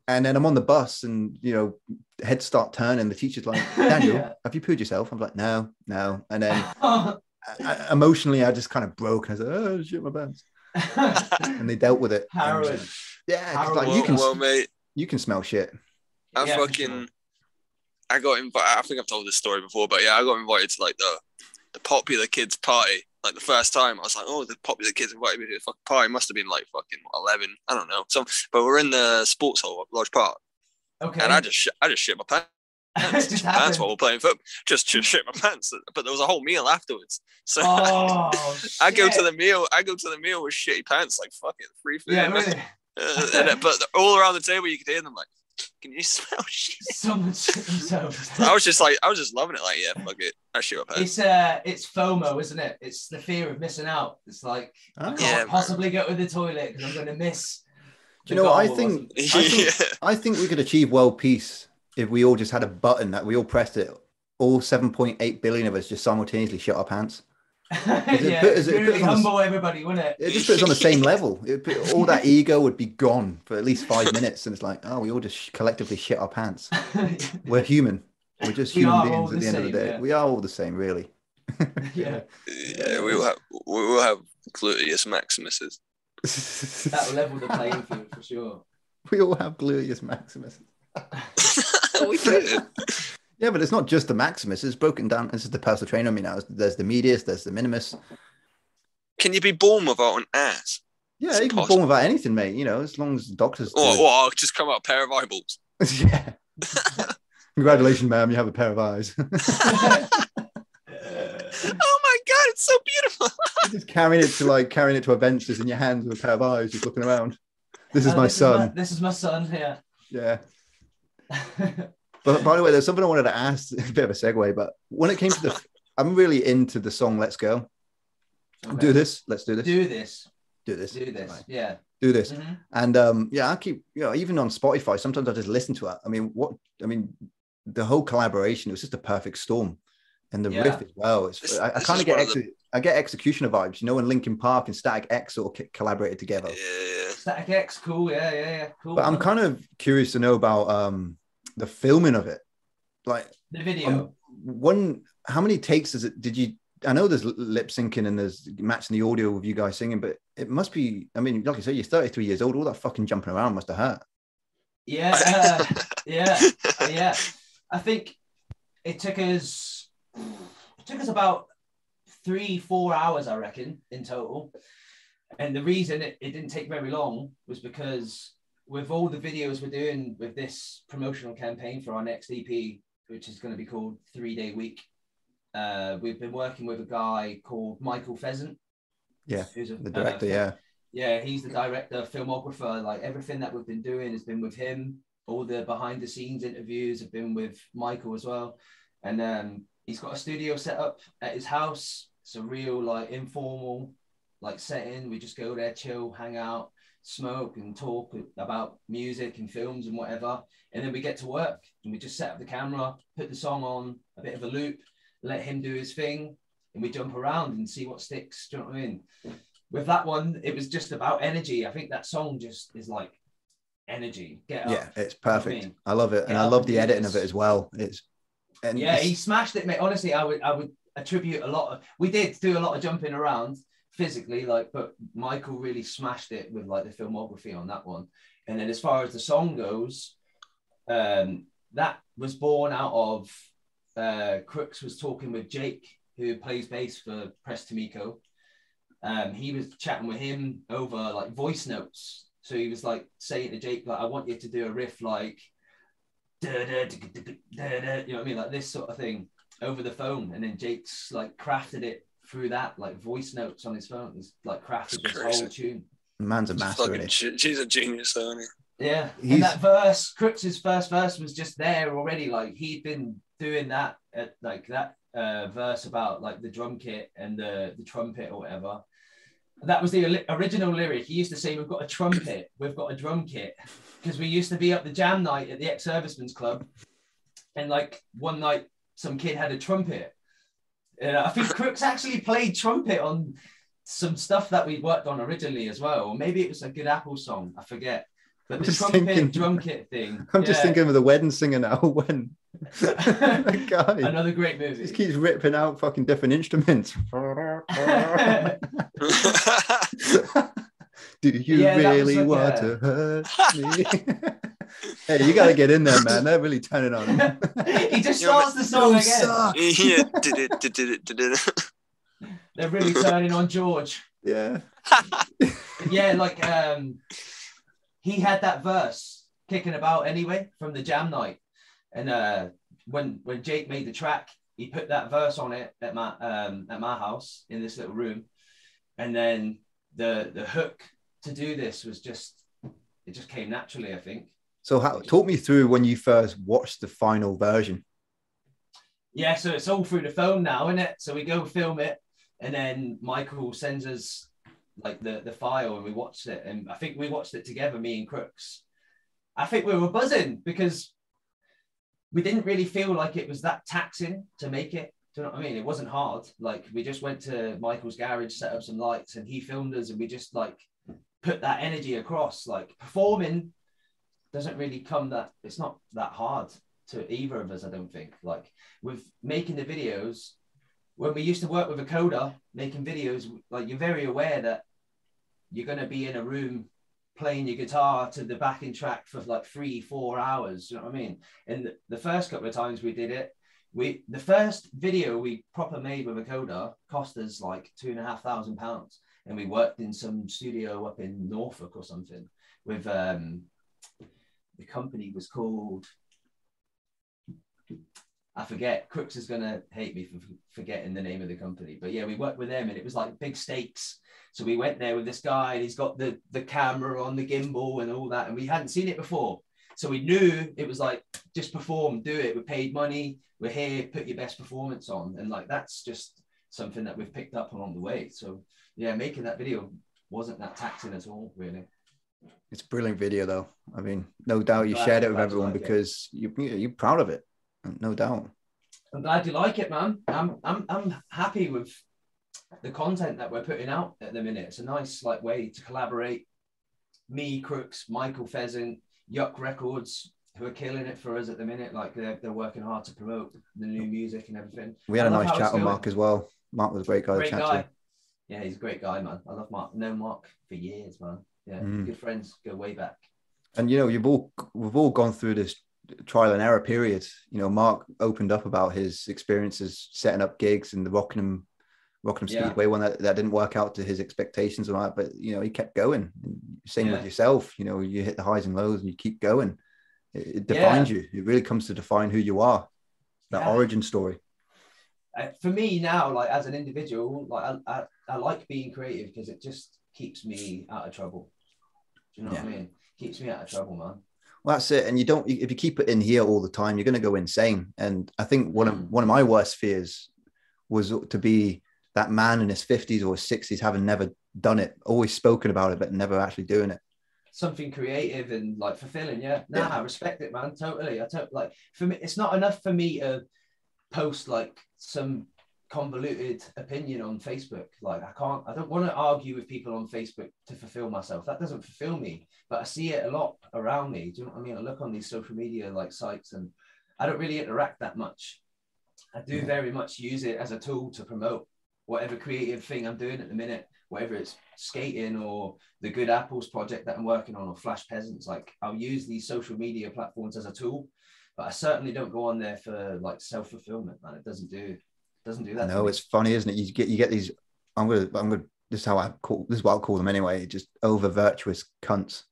And then I'm on the bus and, you know, heads start turning. The teacher's like, Daniel, have you pooed yourself? I'm like, no. And then emotionally, I just kind of broke. I said, oh, shit my pants. And they dealt with it. Harrowing. Like, mate, you can smell shit. I got invited. I think I've told this story before, but yeah, I got invited to like the popular kids party. Like the first time, I was like, "Oh, the popular kids invited me to a fucking party." It must have been like fucking 11. I don't know. But we're in the sports hall at Lodge Park. Okay. And I just shit my pants. Pants while we're playing football. Just shit my pants. But there was a whole meal afterwards. So I go to the meal. With shitty pants. Like fucking free food. Yeah, really. But all around the table, you could hear them like, "Can you smell shit?" Someone shit themselves. I was just loving it. Like, yeah, fuck it. I shit my pants. It's FOMO, isn't it? It's the fear of missing out. It's like I can't possibly go to the toilet because I'm going to miss. Do you know what I think? I think we could achieve world peace if we all just had a button that we all pressed it. All 7.8 billion of us just simultaneously shit our pants. Really humble everybody, wouldn't it? It just puts us on the same level. All that ego would be gone for at least 5 minutes, and it's like, oh, we all just collectively shit our pants. We're human. We're just human beings at the end of the day. Yeah. We are all the same, really. Yeah, we will have gluteus maximuses. That will level the playing field for sure. We all have gluteus maximus. We do. Yeah, but it's not just the Maximus. It's broken down. This is the personal trainer. I mean, now there's the medius, there's the minimus. Can you be born without an ass? Yeah, you can be born without anything, mate. You know, as long as the doctors. Or I'll just come out a pair of eyeballs. Yeah. Congratulations, ma'am. You have a pair of eyes. Oh my god, it's so beautiful. Just carrying it to events just in your hands with a pair of eyes, just looking around. This is my son. This is my son. Yeah. Yeah. But by the way, there's something I wanted to ask, a bit of a segue, but when it came to I'm really into the song Let's Go. Okay. Do this. Let's do this. Do this. Do this. Do this. Right. Yeah. Do this. Mm-hmm. And I keep, even on Spotify, sometimes I just listen to it. I mean, the whole collaboration, it was just a perfect storm. And the riff as well. I kind of get Executioner vibes, when Linkin Park and Static X sort of collaborated together. Yeah. Static X, cool. Yeah. Cool. But I'm kind of curious to know about the filming of it, like the video. How many takes did you? I know there's lip syncing and there's matching the audio with you guys singing, but it must be. I mean, like I said, you're 33 years old. All that fucking jumping around must have hurt. Yeah. I think it took us about 3-4 hours, I reckon, in total. And the reason it didn't take very long was because with all the videos we're doing with this promotional campaign for our next EP, which is going to be called 3 Day Week, we've been working with a guy called Michael Pheasant. Yeah, who's the director, Yeah, he's the director, filmographer. Like everything that we've been doing has been with him. All the behind the scenes interviews have been with Michael as well. And he's got a studio set up at his house. It's a real informal like setting. We just go there, chill, hang out, smoke and talk about music and films and whatever. And then we get to work and we just set up the camera, put the song on a bit of a loop, let him do his thing, and we jump around and see what sticks. Do you know what I mean? With that one, it was just about energy. I think that song just is like energy. Get up. Yeah, it's perfect. You know I mean? I love it. And I love the editing of it as well. He smashed it, mate. Honestly, I would attribute a lot of, we did do a lot of jumping around physically, like, but Michael really smashed it with like the filmography on that one. And then as far as the song goes, that was born out of Crooks was talking with Jake, who plays bass for Press Tomiko. He was chatting with him over like voice notes. So he was like saying to Jake, like, I want you to do a riff like da, da, da, da, da, da, you know what I mean, like this sort of thing over the phone. And then Jake's like crafted it through that, like voice notes on his phone. He's like crafted this whole tune. Man's a master. She's a genius, though, isn't he? Yeah, and that verse, Crooks's first verse was just there already. Like he'd been doing that at like that verse about like the drum kit and the trumpet or whatever. That was the original lyric. He used to say, "We've got a trumpet, we've got a drum kit," because we used to be up the jam night at the ex-servicemen's club, and like one night some kid had a trumpet. I think Crooks actually played trumpet on some stuff that we worked on originally as well. Or maybe it was a Good Apple song, I forget. But the trumpet drum kit thing. I'm just thinking of The Wedding Singer now. When guy, another great movie. Just keeps ripping out fucking different instruments. Do you really want to hurt me? Hey, you got to get in there, man. They're really turning on him. He just starts the song again. Yeah. They're really turning on George. Yeah. Yeah, like he had that verse kicking about anyway from the jam night. And when Jake made the track, he put that verse on it at my house in this little room. And then the hook to do this was just came naturally, I think. So talk me through when you first watched the final version. Yeah, so it's all through the phone now, isn't it? So we go film it, and then Michael sends us like the file, and we watched it. And I think we watched it together, me and Crooks. I think we were buzzing because we didn't really feel like it was that taxing to make it. Do you know what I mean? It wasn't hard. Like we just went to Michael's garage, set up some lights, and he filmed us, and we just like put that energy across. Like performing doesn't really come that, it's not that hard to either of us, I don't think. Like with making the videos, when we used to work with a coder making videos, like you're very aware that you're going to be in a room playing your guitar to the backing track for like 3-4 hours. You know what I mean? And the first couple of times we did it, the first video we proper made with a coder cost us like £2,500, and we worked in some studio up in Norfolk or something with the company was called, I forget. Crooks is gonna hate me for forgetting the name of the company, but yeah, we worked with them, and it was like big stakes. So we went there with this guy, and he's got the camera on the gimbal and all that, and we hadn't seen it before. So we knew it was like, just perform, do it. We paid money. We're here. Put your best performance on, and like that's just something that we've picked up along the way. So yeah, making that video wasn't that taxing at all, really. It's a brilliant video, though. I mean, no doubt you shared it with everyone because you're proud of it, no doubt. I'm glad you like it, man. I'm happy with the content that we're putting out at the minute. It's a nice like way to collaborate. Me, Crooks, Michael Pheasant, Yuck Records, who are killing it for us at the minute. Like they're working hard to promote the new music and everything. We had a nice chat with Mark as well. Mark was a great guy to chat to. Yeah, he's a great guy, man. I love Mark. I've known Mark for years, man. Yeah, good friends, go way back. And you know, we've all gone through this trial and error period. You know, Mark opened up about his experiences setting up gigs in the Rockingham Speedway when that didn't work out to his expectations and all that, but you know, he kept going. Same with yourself. You know, you hit the highs and lows and you keep going. It defines you. It really comes to define who you are. That origin story. For me now, like as an individual, like I like being creative because it just keeps me out of trouble. Do you know what I mean? Keeps me out of trouble, man. Well, that's it. And if you keep it in here all the time, you're going to go insane. And I think one of my worst fears was to be that man in his 50s or his 60s, having never done it, always spoken about it, but never actually doing it. Something creative and like fulfilling. Yeah. I respect it, man. Totally. Like, for me, it's not enough for me to post like some convoluted opinion on Facebook. Like, I don't want to argue with people on Facebook to fulfill myself. That doesn't fulfill me, but I see it a lot around me. Do you know what I mean? I look on these social media like sites and I don't really interact that much. I do very much use it as a tool to promote whatever creative thing I'm doing at the minute, whether it's skating or the Good Apples project that I'm working on, or Flash Peasants. Like, I'll use these social media platforms as a tool, but I certainly don't go on there for like self-fulfillment, man. It doesn't do that. No, it's funny, isn't it? You get these, I'm gonna this is what I'll call them anyway, just over virtuous cunts.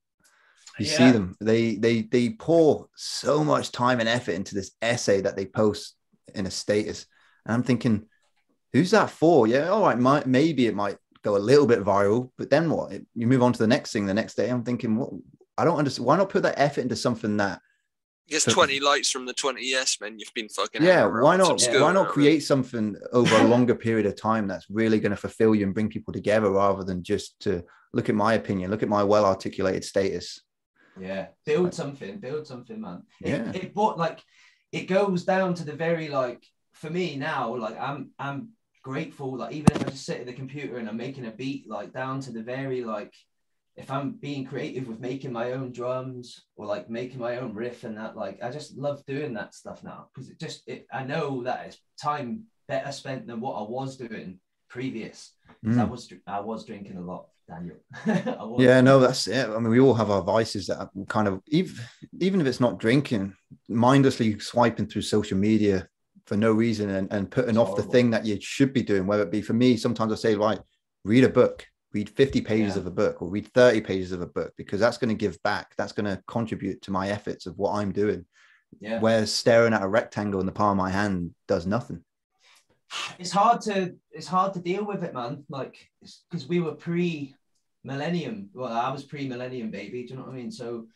You see them, they pour so much time and effort into this essay that they post in a status, and I'm thinking, who's that for? Yeah, all right, maybe it might go a little bit viral, but then what? You move on to the next thing the next day. I'm thinking, what? I don't understand. Why not put that effort into something that gets 20 likes from the 20 yes men you've been fucking? Why not create something over a longer period of time that's really going to fulfill you and bring people together, rather than just to look at my opinion, look at my well articulated status. Build something, man. It bought, like, it goes down to the very, like, for me now, like, I'm grateful, like, even if I just sit at the computer and I'm making a beat, like, down to the very, like, if I'm being creative with making my own drums or like making my own riff and that, like, I just love doing that stuff now, because I know that it's time better spent than what I was doing previous. I was drinking a lot, Daniel. No, that's it. I mean, we all have our vices that kind of, even if it's not drinking, mindlessly swiping through social media for no reason and putting off the thing that you should be doing. Whether it be, for me, sometimes I say, right, read a book, read 50 pages of a book, or read 30 pages of a book, because that's going to give back. That's going to contribute to my efforts of what I'm doing. Whereas staring at a rectangle in the palm of my hand does nothing. It's hard to deal with it, man. Like, because we were pre-millennium. Well, I was pre-millennium, baby. Do you know what I mean? So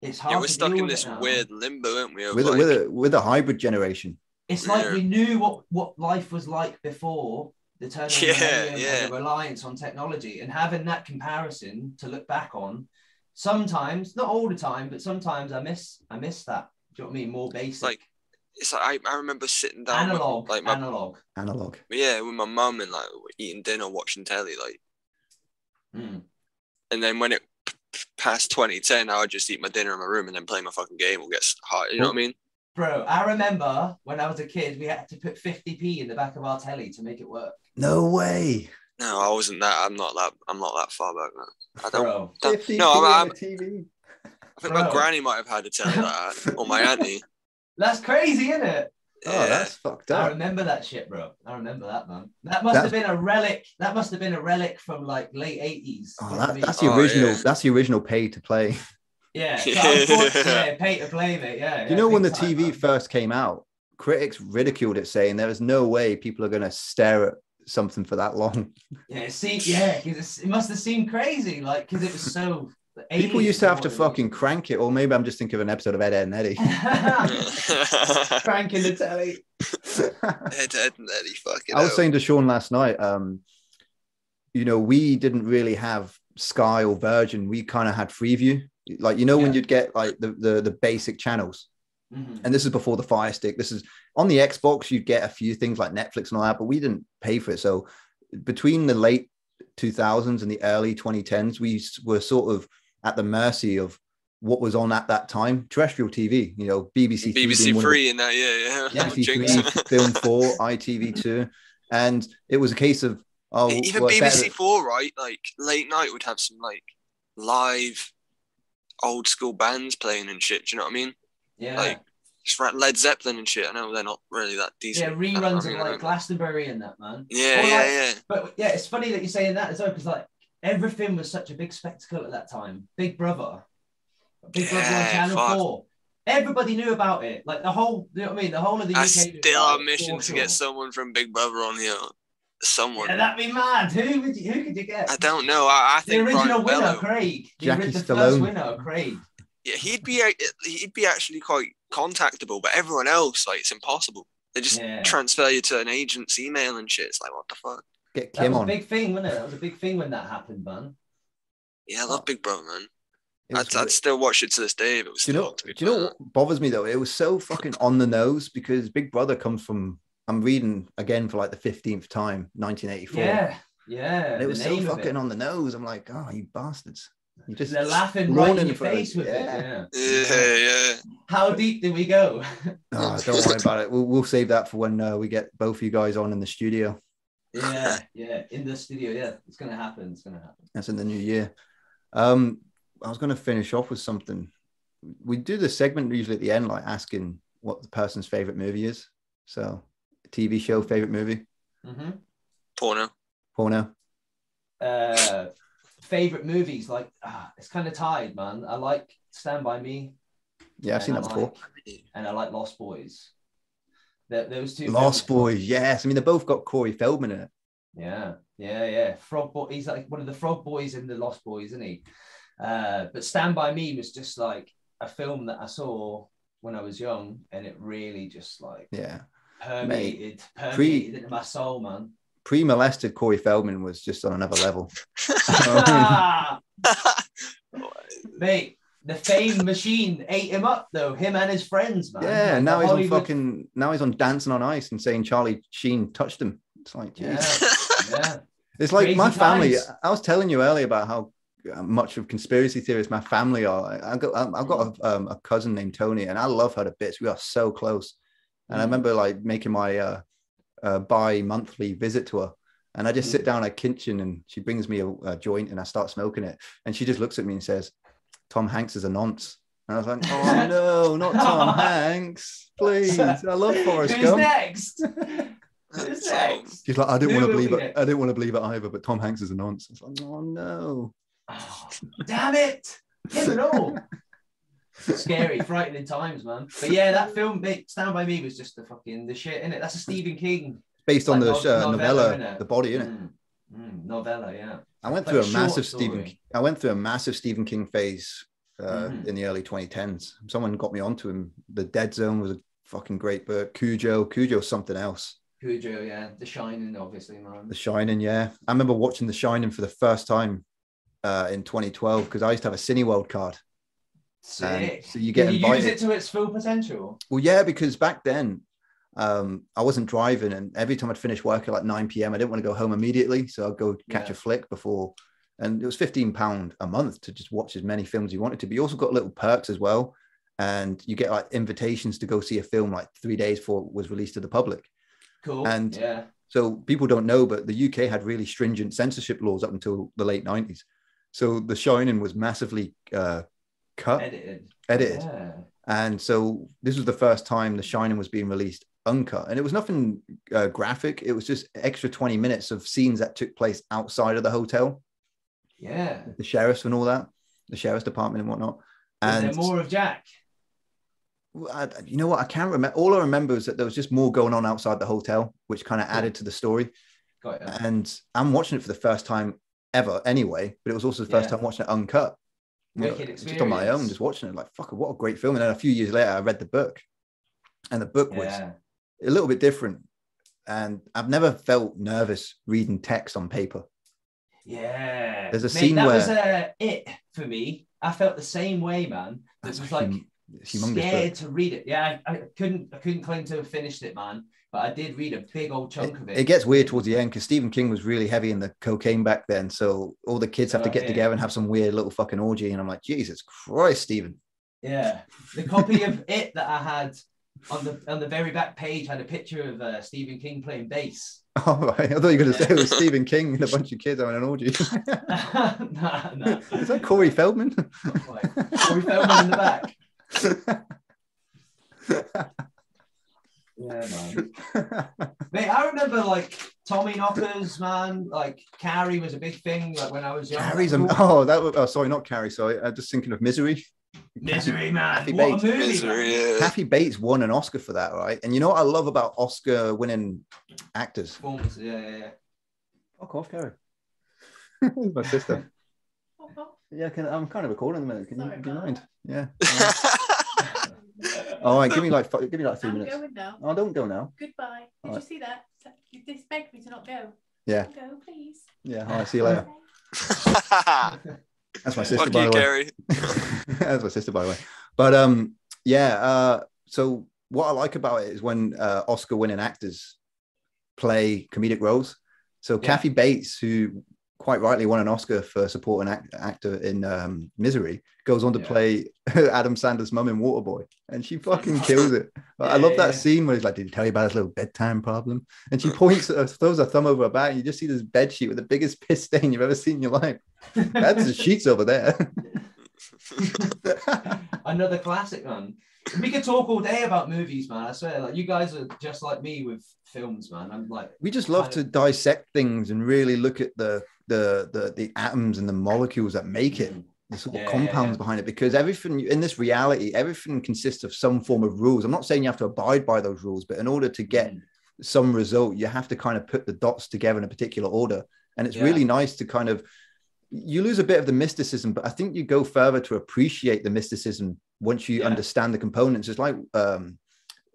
it's hard. We're stuck in this weird limbo, aren't we? With a hybrid generation. It's like we knew what life was like before the turn of millennium and the reliance on technology, and having that comparison to look back on. Sometimes, not all the time, but sometimes I miss that. Do you know what I mean? More basic. Like, it's like I remember sitting down analog. Yeah, with my mum and like eating dinner, watching telly, like. And then when it past 2010, I would just eat my dinner in my room and then play my fucking game or get hot. You know what I mean? Bro, I remember when I was a kid, we had to put 50p in the back of our telly to make it work. No way. No, I wasn't that. I'm not that far back now. I don't. 50p I'm TV. I think my granny might have had a telly like that, or my auntie. That's crazy, isn't it? Oh, that's fucked up. I remember that shit, bro. I remember that, man. That must have been a relic. That must have been a relic from like late 80s. Oh, that's the original. That's the original pay to play. Yeah, so pay to play, mate. Yeah. You know, when the TV first came out, critics ridiculed it, saying there is no way people are going to stare at something for that long. Yeah, because it must have seemed crazy, like, because it was so. People used to have to fucking crank it, or maybe I'm just thinking of an episode of Ed, Ed and Eddie. Cranking the telly. Ed and Eddie, fucking. I was saying to Shaun last night, you know, we didn't really have Sky or Virgin. We kind of had Freeview. Like, you know, when you'd get like the basic channels. And this is before the Fire Stick. This is on the Xbox. You'd get a few things like Netflix and all that, but we didn't pay for it. So between the late 2000s and the early 2010s, we were sort of at the mercy of what was on at that time. Terrestrial TV, you know, BBC Three and that, yeah. BBC 3, Film 4, ITV2, and it was a case of even BBC 4, right? Like late night would have some like live old school bands playing and shit. Do you know what I mean? Yeah. Like just Led Zeppelin and shit. I know they're not really that decent. Yeah, reruns of like Glastonbury and that, man. Yeah. But yeah, it's funny that you're saying that as well, because like everything was such a big spectacle at that time. Big Brother on Channel 4. Everybody knew about it. Like the whole, you know what I mean? The whole of the UK. I still on mission to get someone from Big Brother on here. Someone. Yeah, that'd be mad. Who could you get? I don't know. I think the original winner, Craig. The first winner, Craig. Yeah, he'd be actually quite contactable, but everyone else, like, it's impossible. They just transfer you to an agent's email and shit. It's like, what the fuck? Get Kim on. That was a big thing, wasn't it? That was a big thing when that happened, man. Yeah, I love Big Brother, man. I'd still watch it to this day if it was do you know what bothers me though? It was so fucking on the nose because Big Brother comes from, I'm reading again for like the 15th time, 1984. Yeah. And it was so fucking on the nose. I'm like, oh, you bastards. They're laughing right in your face with it. Yeah. How deep did we go? Oh, don't worry about it. We'll save that for when we get both of you guys on in the studio. Yeah, in the studio. Yeah, it's gonna happen. That's in the new year. I was going to finish off with something. We do the segment usually at the end, like asking what the person's favorite movie is. So, TV show favorite movie. Porno. Favorite movies, like it's kind of tied, man. I like Stand By Me. Yeah, I've seen that before. And I like Lost Boys. Those two. Lost Boys, yes. I mean, they both got Corey Feldman in it. Yeah. Frog Boy. He's like one of the Frog Boys in the Lost Boys, isn't he? But Stand By Me was just like a film that I saw when I was young, and it really just like permeated into my soul, man. Pre-molested Corey Feldman was just on another level. Mate, the fame machine ate him up though, him and his friends, man. Yeah, like, now he's on Dancing on Ice and saying Charlie Sheen touched him. It's like, geez. Yeah. It's like Crazy my family. times. I was telling you earlier about how much of conspiracy theorists my family are. I've got a cousin named Tony, and I love her to bits. We are so close. And I remember like making my bi-monthly visit to her, and I just sit down at kitchen, and she brings me a joint, and I start smoking it, and she just looks at me and says, "Tom Hanks is a nonce." And I was like, "Oh no, not Tom Hanks, please! I love Forrest Gump." Who's next? She's like, I didn't want to believe it. I didn't want to believe it either, but Tom Hanks is a nonce. I was like, oh no. Oh, damn it. Him and all. Scary, frightening times, man. But yeah, that film, Stand By Me, was just the shit, innit? That's a Stephen King. Based on the novella, The Body, innit? Novella, yeah. I went through a massive Stephen King phase in the early 2010s. Someone got me onto him. The Dead Zone was a fucking great book. Cujo's something else. Cujo, yeah. The Shining, obviously, man. The Shining, yeah. I remember watching The Shining for the first time in 2012 because I used to have a Cineworld card. Sick. So you get invited. Use it to its full potential? Well, yeah, because back then I wasn't driving, and every time I'd finish work at like 9 p.m, I didn't want to go home immediately. So I'd go catch a flick before. And it was £15 a month to just watch as many films you wanted to. But you also got little perks as well. And you get like invitations to go see a film like 3 days before it was released to the public. Cool. And so people don't know, but the UK had really stringent censorship laws up until the late 90s. So The Shining was massively edited. Yeah. And so this was the first time The Shining was being released uncut. And it was nothing graphic. It was just extra 20 minutes of scenes that took place outside of the hotel. Yeah. The sheriffs and all that. The sheriff's department and whatnot. And there more of Jack? You know what? I can't remember. All I remember is that there was just more going on outside the hotel, which kind of added to the story. Got it. And I'm watching it for the first time ever anyway, but it was also the first time watching it uncut. Just on my own, just watching it, like, fuck, what a great film. And then a few years later, I read the book. And the book was a little bit different. And I've never felt nervous reading text on paper. Yeah. There's a scene where... That was it for me. I felt the same way, man. It was like... scared to read it. Yeah, I couldn't claim to have finished it, man. But I did read a big old chunk of it. It gets weird towards the end because Stephen King was really heavy in the cocaine back then. So all the kids have to get together and have some weird little fucking orgy. And I'm like, Jesus Christ, Stephen. Yeah. The copy of it that I had on the very back page had a picture of Stephen King playing bass. Oh, right. I thought you were going to say it was Stephen King and a bunch of kids having an orgy. Nah. Is that Corey Feldman? Corey Feldman in the back. Yeah, man. Mate, I remember like Tommy Knockers, man. Like Carrie was a big thing. Like when I was young. Carrie's sorry, not Carrie. Sorry, I'm just thinking of Misery. Misery, man. Kathy What Bates. a movie. Misery, yeah. Kathy Bates won an Oscar for that, right? And you know what I love about Oscar-winning actors? Performance, yeah. Fuck off, Carrie. My sister. Yeah, I'm kind of recording in a minute. Can you mind? Yeah. All right, give me like 3 minutes. I'm going now. Oh, don't go now. Goodbye. Did you see that? You just begged me to not go. Yeah. Go, please. Yeah. All right, see you later. That's my sister, Fuck by you, the way. Gary. That's my sister, by the way. But yeah. So what I like about it is when Oscar-winning actors play comedic roles. So Kathy Bates, who quite rightly won an Oscar for supporting actor in Misery, goes on to play Adam Sandler's mum in Waterboy, and she fucking kills it. I love that scene where he's like, "Did he tell you about his little bedtime problem?" And she points, throws her thumb over her back, and you just see this bed sheet with the biggest piss stain you've ever seen in your life. That's the sheets over there. Another classic, man. We could talk all day about movies, man. I swear, like you guys are just like me with films, man. I'm like, we just love to dissect things and really look at the atoms and the molecules that make it, the sort of compounds behind it, because everything in this reality, everything consists of some form of rules. I'm not saying you have to abide by those rules, but in order to get some result, you have to kind of put the dots together in a particular order. And it's really nice to kind of, you lose a bit of the mysticism, but I think you go further to appreciate the mysticism once you understand the components. It's like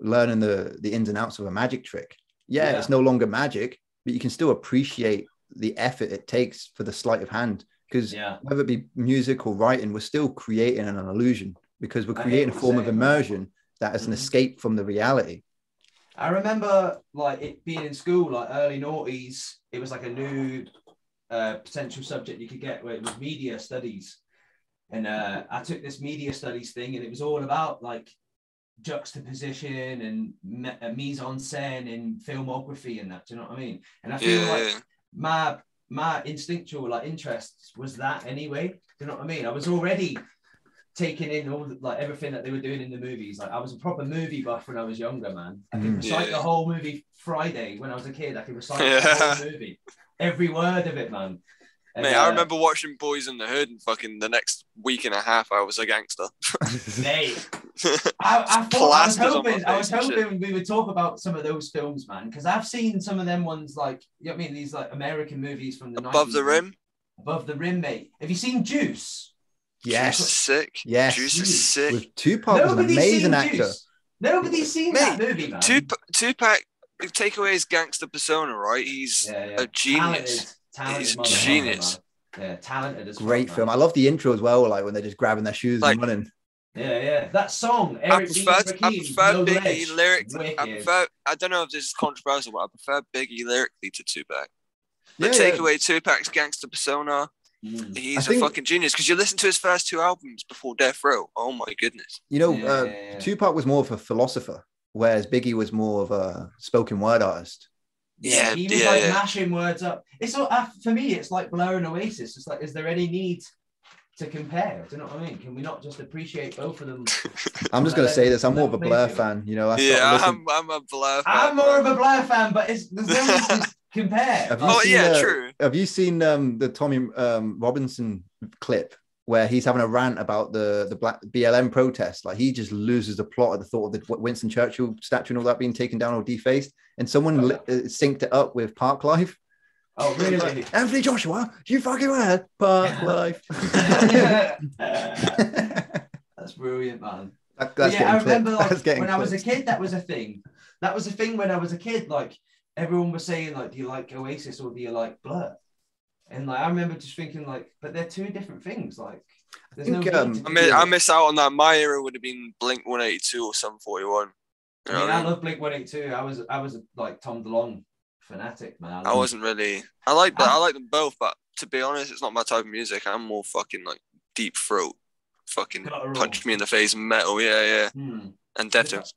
learning the ins and outs of a magic trick. It's no longer magic, but you can still appreciate the effort it takes for the sleight of hand, because whether it be music or writing, we're still creating an illusion, because we're creating a form of immersion that is an escape from the reality. I remember like it being in school, like early noughties, it was like a new potential subject you could get, where it was media studies, and I took this media studies thing, and it was all about like juxtaposition and mise-en-scène in filmography and that. Do you know what I mean? And I feel like my instinctual like interest was that anyway. Do you know what I mean? I was already taking in all like everything that they were doing in the movies. Like I was a proper movie buff when I was younger, man. I could recite the whole movie Friday when I was a kid. I could recite the whole movie, every word of it, man. And, mate, I remember watching Boys in the Hood, and fucking the next week and a half, I was a gangster. Mate, I was hoping we would talk about some of those films, man, because I've seen some of them ones, like, you know what I mean, these like American movies from the 90s. Above the Rim, mate. Have you seen Juice? Yes. Juice is sick. Yes. Juice is sick. With Tupac was an amazing actor. Nobody's seen that movie, man. Tupac, take away his gangster persona, right? He's a genius. He's a genius. Talented as great film. I love the intro as well, like when they're just grabbing their shoes and running. That song. I prefer Biggie lyrically. I don't know if this is controversial, but I prefer Biggie lyrically to Tupac. But take away Tupac's gangster persona, he's a fucking genius. Because you listen to his first two albums before Death Row. Oh my goodness. You know, Tupac was more of a philosopher, whereas Biggie was more of a spoken word artist. He was like mashing words up. It's all, for me, it's like Blur and Oasis. It's like, is there any need to compare? Do you know what I mean? Can we not just appreciate both of them? I'm just going to say this. I'm more of a Blur fan. You know, I'm a Blur fan. I'm more of a Blur fan, but there's no need to compare. True. Have you seen the Tommy Robinson clip where he's having a rant about the Black BLM protest? Like, he just loses the plot at the thought of the Winston Churchill statue and all that being taken down or defaced, and someone synced it up with Park Life. Oh, really? Like, Anthony Joshua, you fucking heard Park Life. That's brilliant, man. I remember like, when I was a kid, that was a thing. That was a thing when I was a kid. Like, everyone was saying, like, do you like Oasis or do you like Blur? And like, I remember just thinking, like, but they're two different things. Like, there's I miss out on that. My era would have been Blink 182 or Sum 41. I love Blink 182. I was like Tom DeLonge fanatic, man. I wasn't really. I like them both, but to be honest, it's not my type of music. I'm more fucking like deep throat, fucking punch me in the face metal, and Deftones.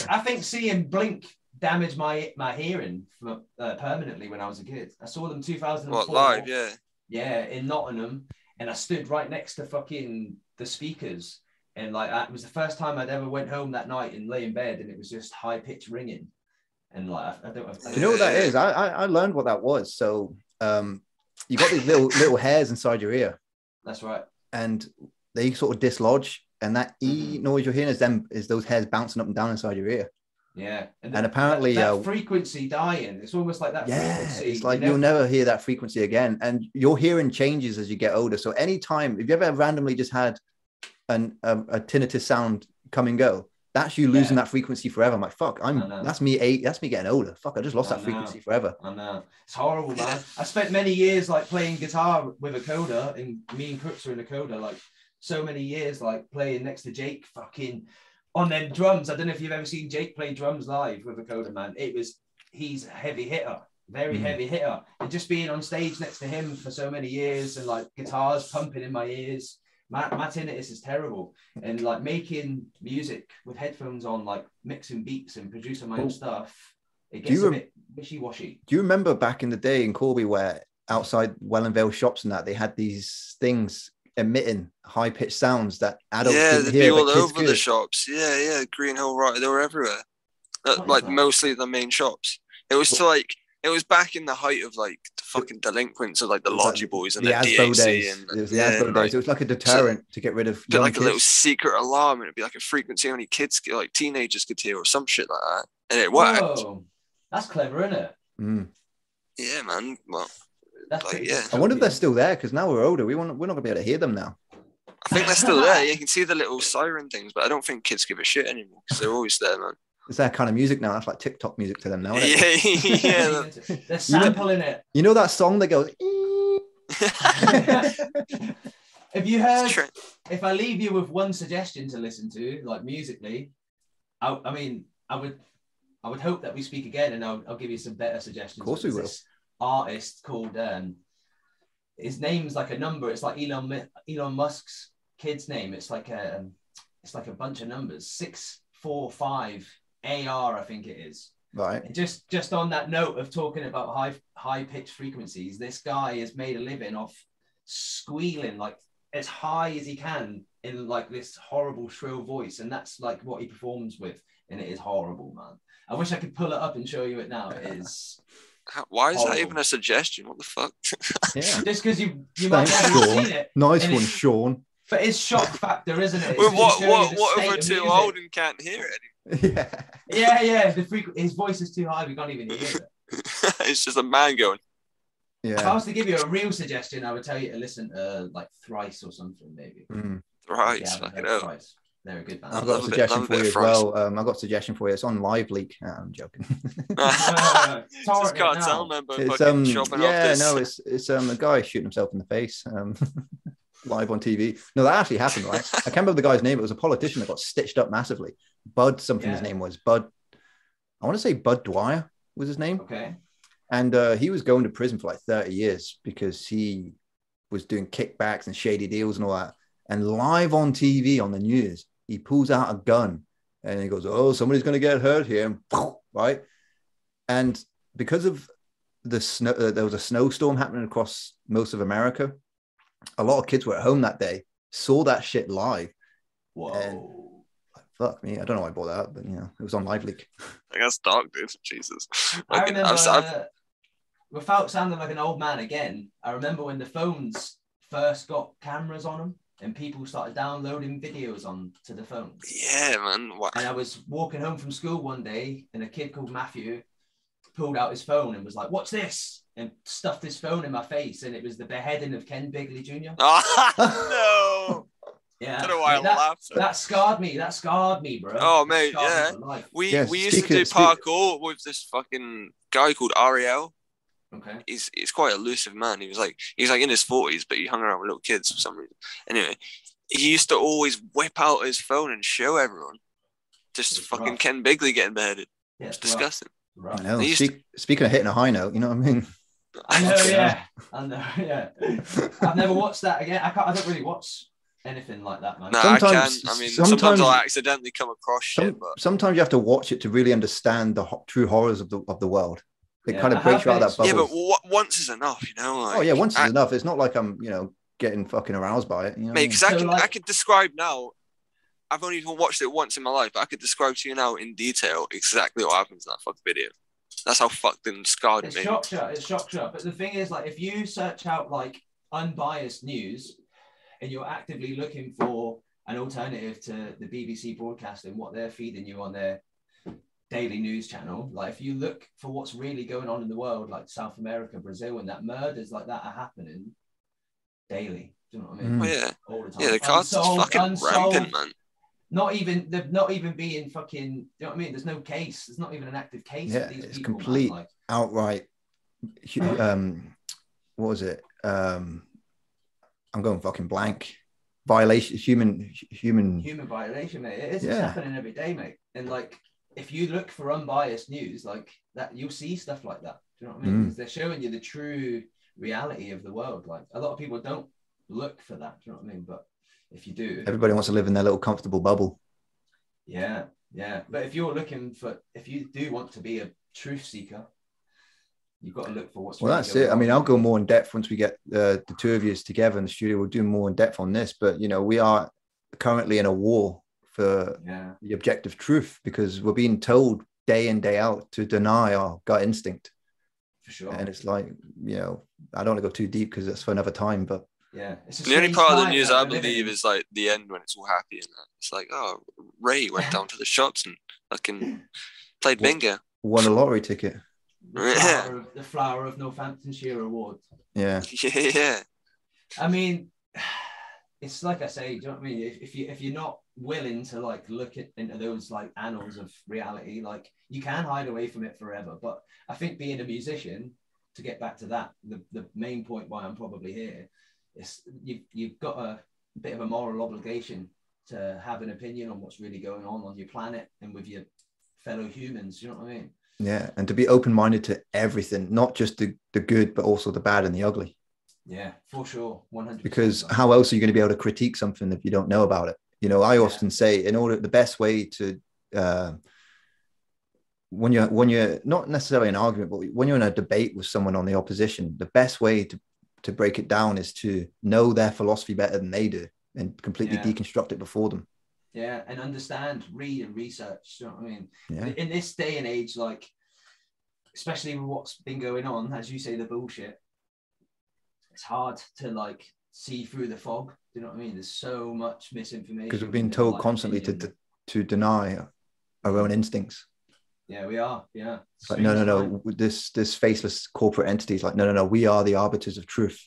I think seeing Blink damaged my hearing permanently when I was a kid. I saw them 2004. What, live? Yeah, in Nottingham, and I stood right next to fucking the speakers, and like it was the first time I'd ever went home that night and lay in bed, and it was just high pitched ringing, and like I don't. You know what that is? I learned what that was. So you got these little hairs inside your ear. That's right. And they sort of dislodge, and that noise you're hearing is those hairs bouncing up and down inside your ear. Yeah, and apparently that frequency dying. It's almost like that. Frequency, it's like you'll never hear that frequency again, and your hearing changes as you get older. So anytime, if you ever randomly just had a tinnitus sound come and go, that's you losing that frequency forever. I'm like, fuck, that's me getting older. Fuck, I just lost that frequency forever. I know. It's horrible, man. I spent many years like playing guitar with a coder, and me and Crooks are in a coder, like so many years, like playing next to Jake fucking on them drums. I don't know if you've ever seen Jake play drums live with a coder, man. He's a heavy hitter, very heavy hitter. And just being on stage next to him for so many years and like guitars pumping in my ears, my tinnitus is terrible. And like making music with headphones on, like mixing beats and producing my own stuff, it gets a bit wishy-washy. Do you remember back in the day in Corby where outside Wellandale shops and that they had these things emitting high-pitched sounds that adults didn't hear, they'd be all over the shops. Green Hill, right, they were everywhere. Like mostly the main shops. It was back in the height of like the fucking delinquents of like the Lodgy Boys and the DAC days. It was the Asbo days. It was like a deterrent to get rid of young like kids. A little secret alarm, and it'd be like a frequency only kids, like teenagers, could hear or some shit like that, and it worked. Whoa. That's clever, isn't it? Yeah, man. Well, I wonder if they're still there, because now we're older. We're not gonna be able to hear them now. I think they're still there. You can see the little siren things, but I don't think kids give a shit anymore because they're always there, man. It's that kind of music now. That's like TikTok music to them now, isn't it? Yeah. They're sampling it. You know that song that goes... Have you heard... If I leave you with one suggestion to listen to, like musically, I would hope that we speak again, and I'll give you some better suggestions. Of course we will. This artist called... his name's like a number. It's like Elon Musk's kid's name. It's like a bunch of numbers. 645 AR, I think it is. Right. And just on that note of talking about high pitched frequencies, this guy has made a living off squealing like as high as he can in like this horrible shrill voice, and that's like what he performs with, and it is horrible, man. I wish I could pull it up and show you it now. It is. Why is that even a suggestion? What the fuck? Yeah. Just because you might not have seen it. Nice one, Sean. But it's shock factor, isn't it? Well, what if we're too old and can't hear it anymore? Yeah. His voice is too high. We can't even hear it. It's just a man going. Yeah. If I was to give you a real suggestion, I would tell you to listen to like Thrice or something, maybe. Thrice, fuck it up. They're a good band. I've got a suggestion for you as well. I've got a suggestion for you. It's on Live Leak. I'm joking. Just can't tell, man. But it's a guy shooting himself in the face. Live on TV. No, that actually happened, right? I can't remember the guy's name. It was a politician that got stitched up massively. Bud something. His name was Bud. I want to say Bud Dwyer was his name. Okay. And he was going to prison for like 30 years because he was doing kickbacks and shady deals and all that. And live on TV on the news, he pulls out a gun and he goes, "Oh, somebody's going to get hurt here," right? And because of the snow, there was a snowstorm happening across most of America. A lot of kids were at home that day, saw that shit live. Whoa. And, fuck me. I don't know why I brought that up, but it was on Live Leak. I guess dark, dude. Jesus. I remember, without sounding like an old man again, I remember when the phones first got cameras on them and people started downloading videos onto the phones. Yeah, man. What? And I was walking home from school one day and a kid called Matthew pulled out his phone and was like, "What's this?" and stuffed his phone in my face, and it was the beheading of Ken Bigley Jr. No. Yeah. I don't know why I laughed. That scarred me. That scarred me, bro. Oh, mate, yeah. We used to do parkour with this fucking guy called Ariel. Okay. He's quite an elusive man. He's like in his 40s, but he hung around with little kids for some reason. Anyway, he used to always whip out his phone and show everyone. Just fucking rough. Ken Bigley getting beheaded. Yeah, it's disgusting. Right. I know. Speaking of hitting a high note, you know what I mean? I know, yeah. I've never watched that again. I don't really watch anything like that, man. No, sometimes I'll accidentally come across shit. But sometimes you have to watch it to really understand the true horrors of the world. It kind of breaks you out of that bubble. Yeah, but once is enough, you know. Like, once is enough. It's not like I'm, getting fucking aroused by it. You know mate, because I could describe now. I've only watched it once in my life, but I could describe to you now in detail exactly what happens in that fucking video. That's how fucked and scarred it me. It's shock. But the thing is, like, if you search out like unbiased news and you're actively looking for an alternative to the BBC broadcasting, what they're feeding you on their daily news channel, like if you look for what's really going on in the world, like South America, Brazil, and that murders like that are happening daily. Do you know what I mean? Oh, yeah. All the time. Yeah, the cards is fucking rampant, man. They've not even being fucking, you know what I mean? There's no case. There's not even an active case. Yeah, these it's people, complete, man, like, outright. What was it? I'm going fucking blank. Violation, human violation, mate. It is. It's happening every day, mate. And like, if you look for unbiased news like that, you'll see stuff like that. Do you know what I mean? Because they're showing you the true reality of the world. Like, a lot of people don't look for that. Do you know what I mean? But if you do, everybody wants to live in their little comfortable bubble. Yeah. But if you do want to be a truth seeker, you've got to look for what's. Well, that's it. I mean, I'll go more in depth once we get the two of you together in the studio. We'll do more in depth on this. But you know, we are currently in a war for the objective truth, because we're being told day in, day out to deny our gut instinct. For sure. And it's like, you know, I don't want to go too deep because that's for another time, but it's the only part of the news I believe is like the end when it's all happy and that. It's like, oh, Ray went down to the shops and fucking played bingo. Won a lottery ticket. The flower of Northamptonshire award. Yeah. I mean, it's like I say, do you know what I mean? If you're not willing to like look into those like annals of reality, like, you can hide away from it forever. But I think being a musician, to get back to that, the main point why I'm probably here is you've got a bit of a moral obligation to have an opinion on what's really going on your planet and with your fellow humans. You know what I mean? Yeah, and to be open-minded to everything, not just the good, but also the bad and the ugly. Yeah, for sure, 100%. Because how else are you going to be able to critique something if you don't know about it? You know, I often say, the best way to, when you're not necessarily an argument, but when you're in a debate with someone on the opposition, the best way to break it down is to know their philosophy better than they do and completely deconstruct it before them. Yeah, and understand, read and research. You know what I mean? Yeah. In this day and age, like, especially with what's been going on, as you say, the bullshit, it's hard to like see through the fog. Do you know what I mean? There's so much misinformation. Because we're being told constantly to deny our own instincts. Yeah, we are. Yeah. It's like, no. This faceless corporate entity is like, no. We are the arbiters of truth.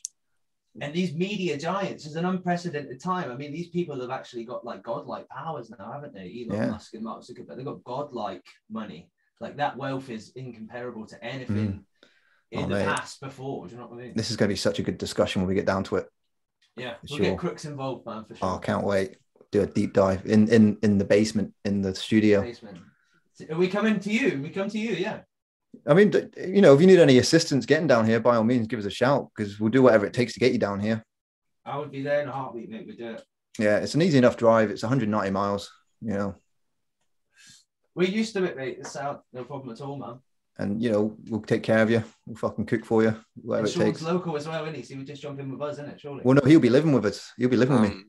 And these media giants is an unprecedented time. I mean, these people have actually got like godlike powers now, haven't they? Elon Musk and Mark Zuckerberg, they've got godlike money. Like, that wealth is incomparable to anything in the past before. Do you know what I mean? This is going to be such a good discussion when we get down to it. Yeah, we'll get Crooks involved, man, for sure. Oh, I can't wait. Do a deep dive in the basement, in the studio. Are we coming to you? We come to you, yeah. I mean, you know, if you need any assistance getting down here, by all means, give us a shout, because we'll do whatever it takes to get you down here. I would be there in a heartbeat, mate. We'd do it. Yeah, it's an easy enough drive. It's 190 miles, you know. We're used to it, mate. It's out, no problem at all, man. And, you know, we'll take care of you. We'll fucking cook for you, whatever it takes. Shaun's local as well, isn't he? So he would just jump in with us, isn't it, surely? Well, no, he'll be living with us. He'll be living with me.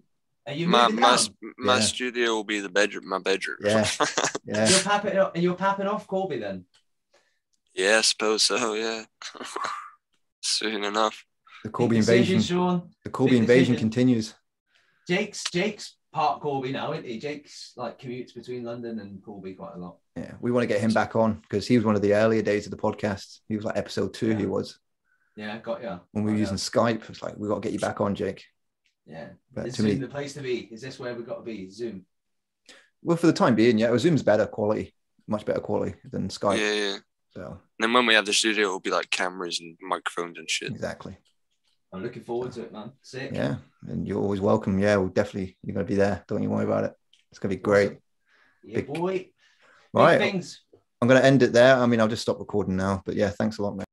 Are you my studio will be my bedroom. Yeah. You're papping off Corby then? Yeah, I suppose so, yeah. Soon enough. The Corby invasion. Shaun. The Corby invasion continues. Jake's part Corby now, isn't he? Jake's like commutes between London and Corby quite a lot. Yeah, we want to get him back on because he was one of the earlier days of the podcast. He was like episode 2, he was. Yeah, got you. When we were using Skype, it's like, we got to get you back on, Jake. Yeah. Is Zoom the place to be? Is this where we've got to be? Zoom? Well, for the time being, yeah. Zoom's better quality, much better quality than Skype. Yeah. So. And then when we have the studio, it'll be like cameras and microphones and shit. Exactly. I'm looking forward to it, man. Sick. Yeah, and you're always welcome. Yeah, you're going to be there. Don't you worry about it. It's going to be great. Awesome. Yeah, boy. Right. Big things. I'm going to end it there. I mean, I'll just stop recording now. But yeah, thanks a lot, mate.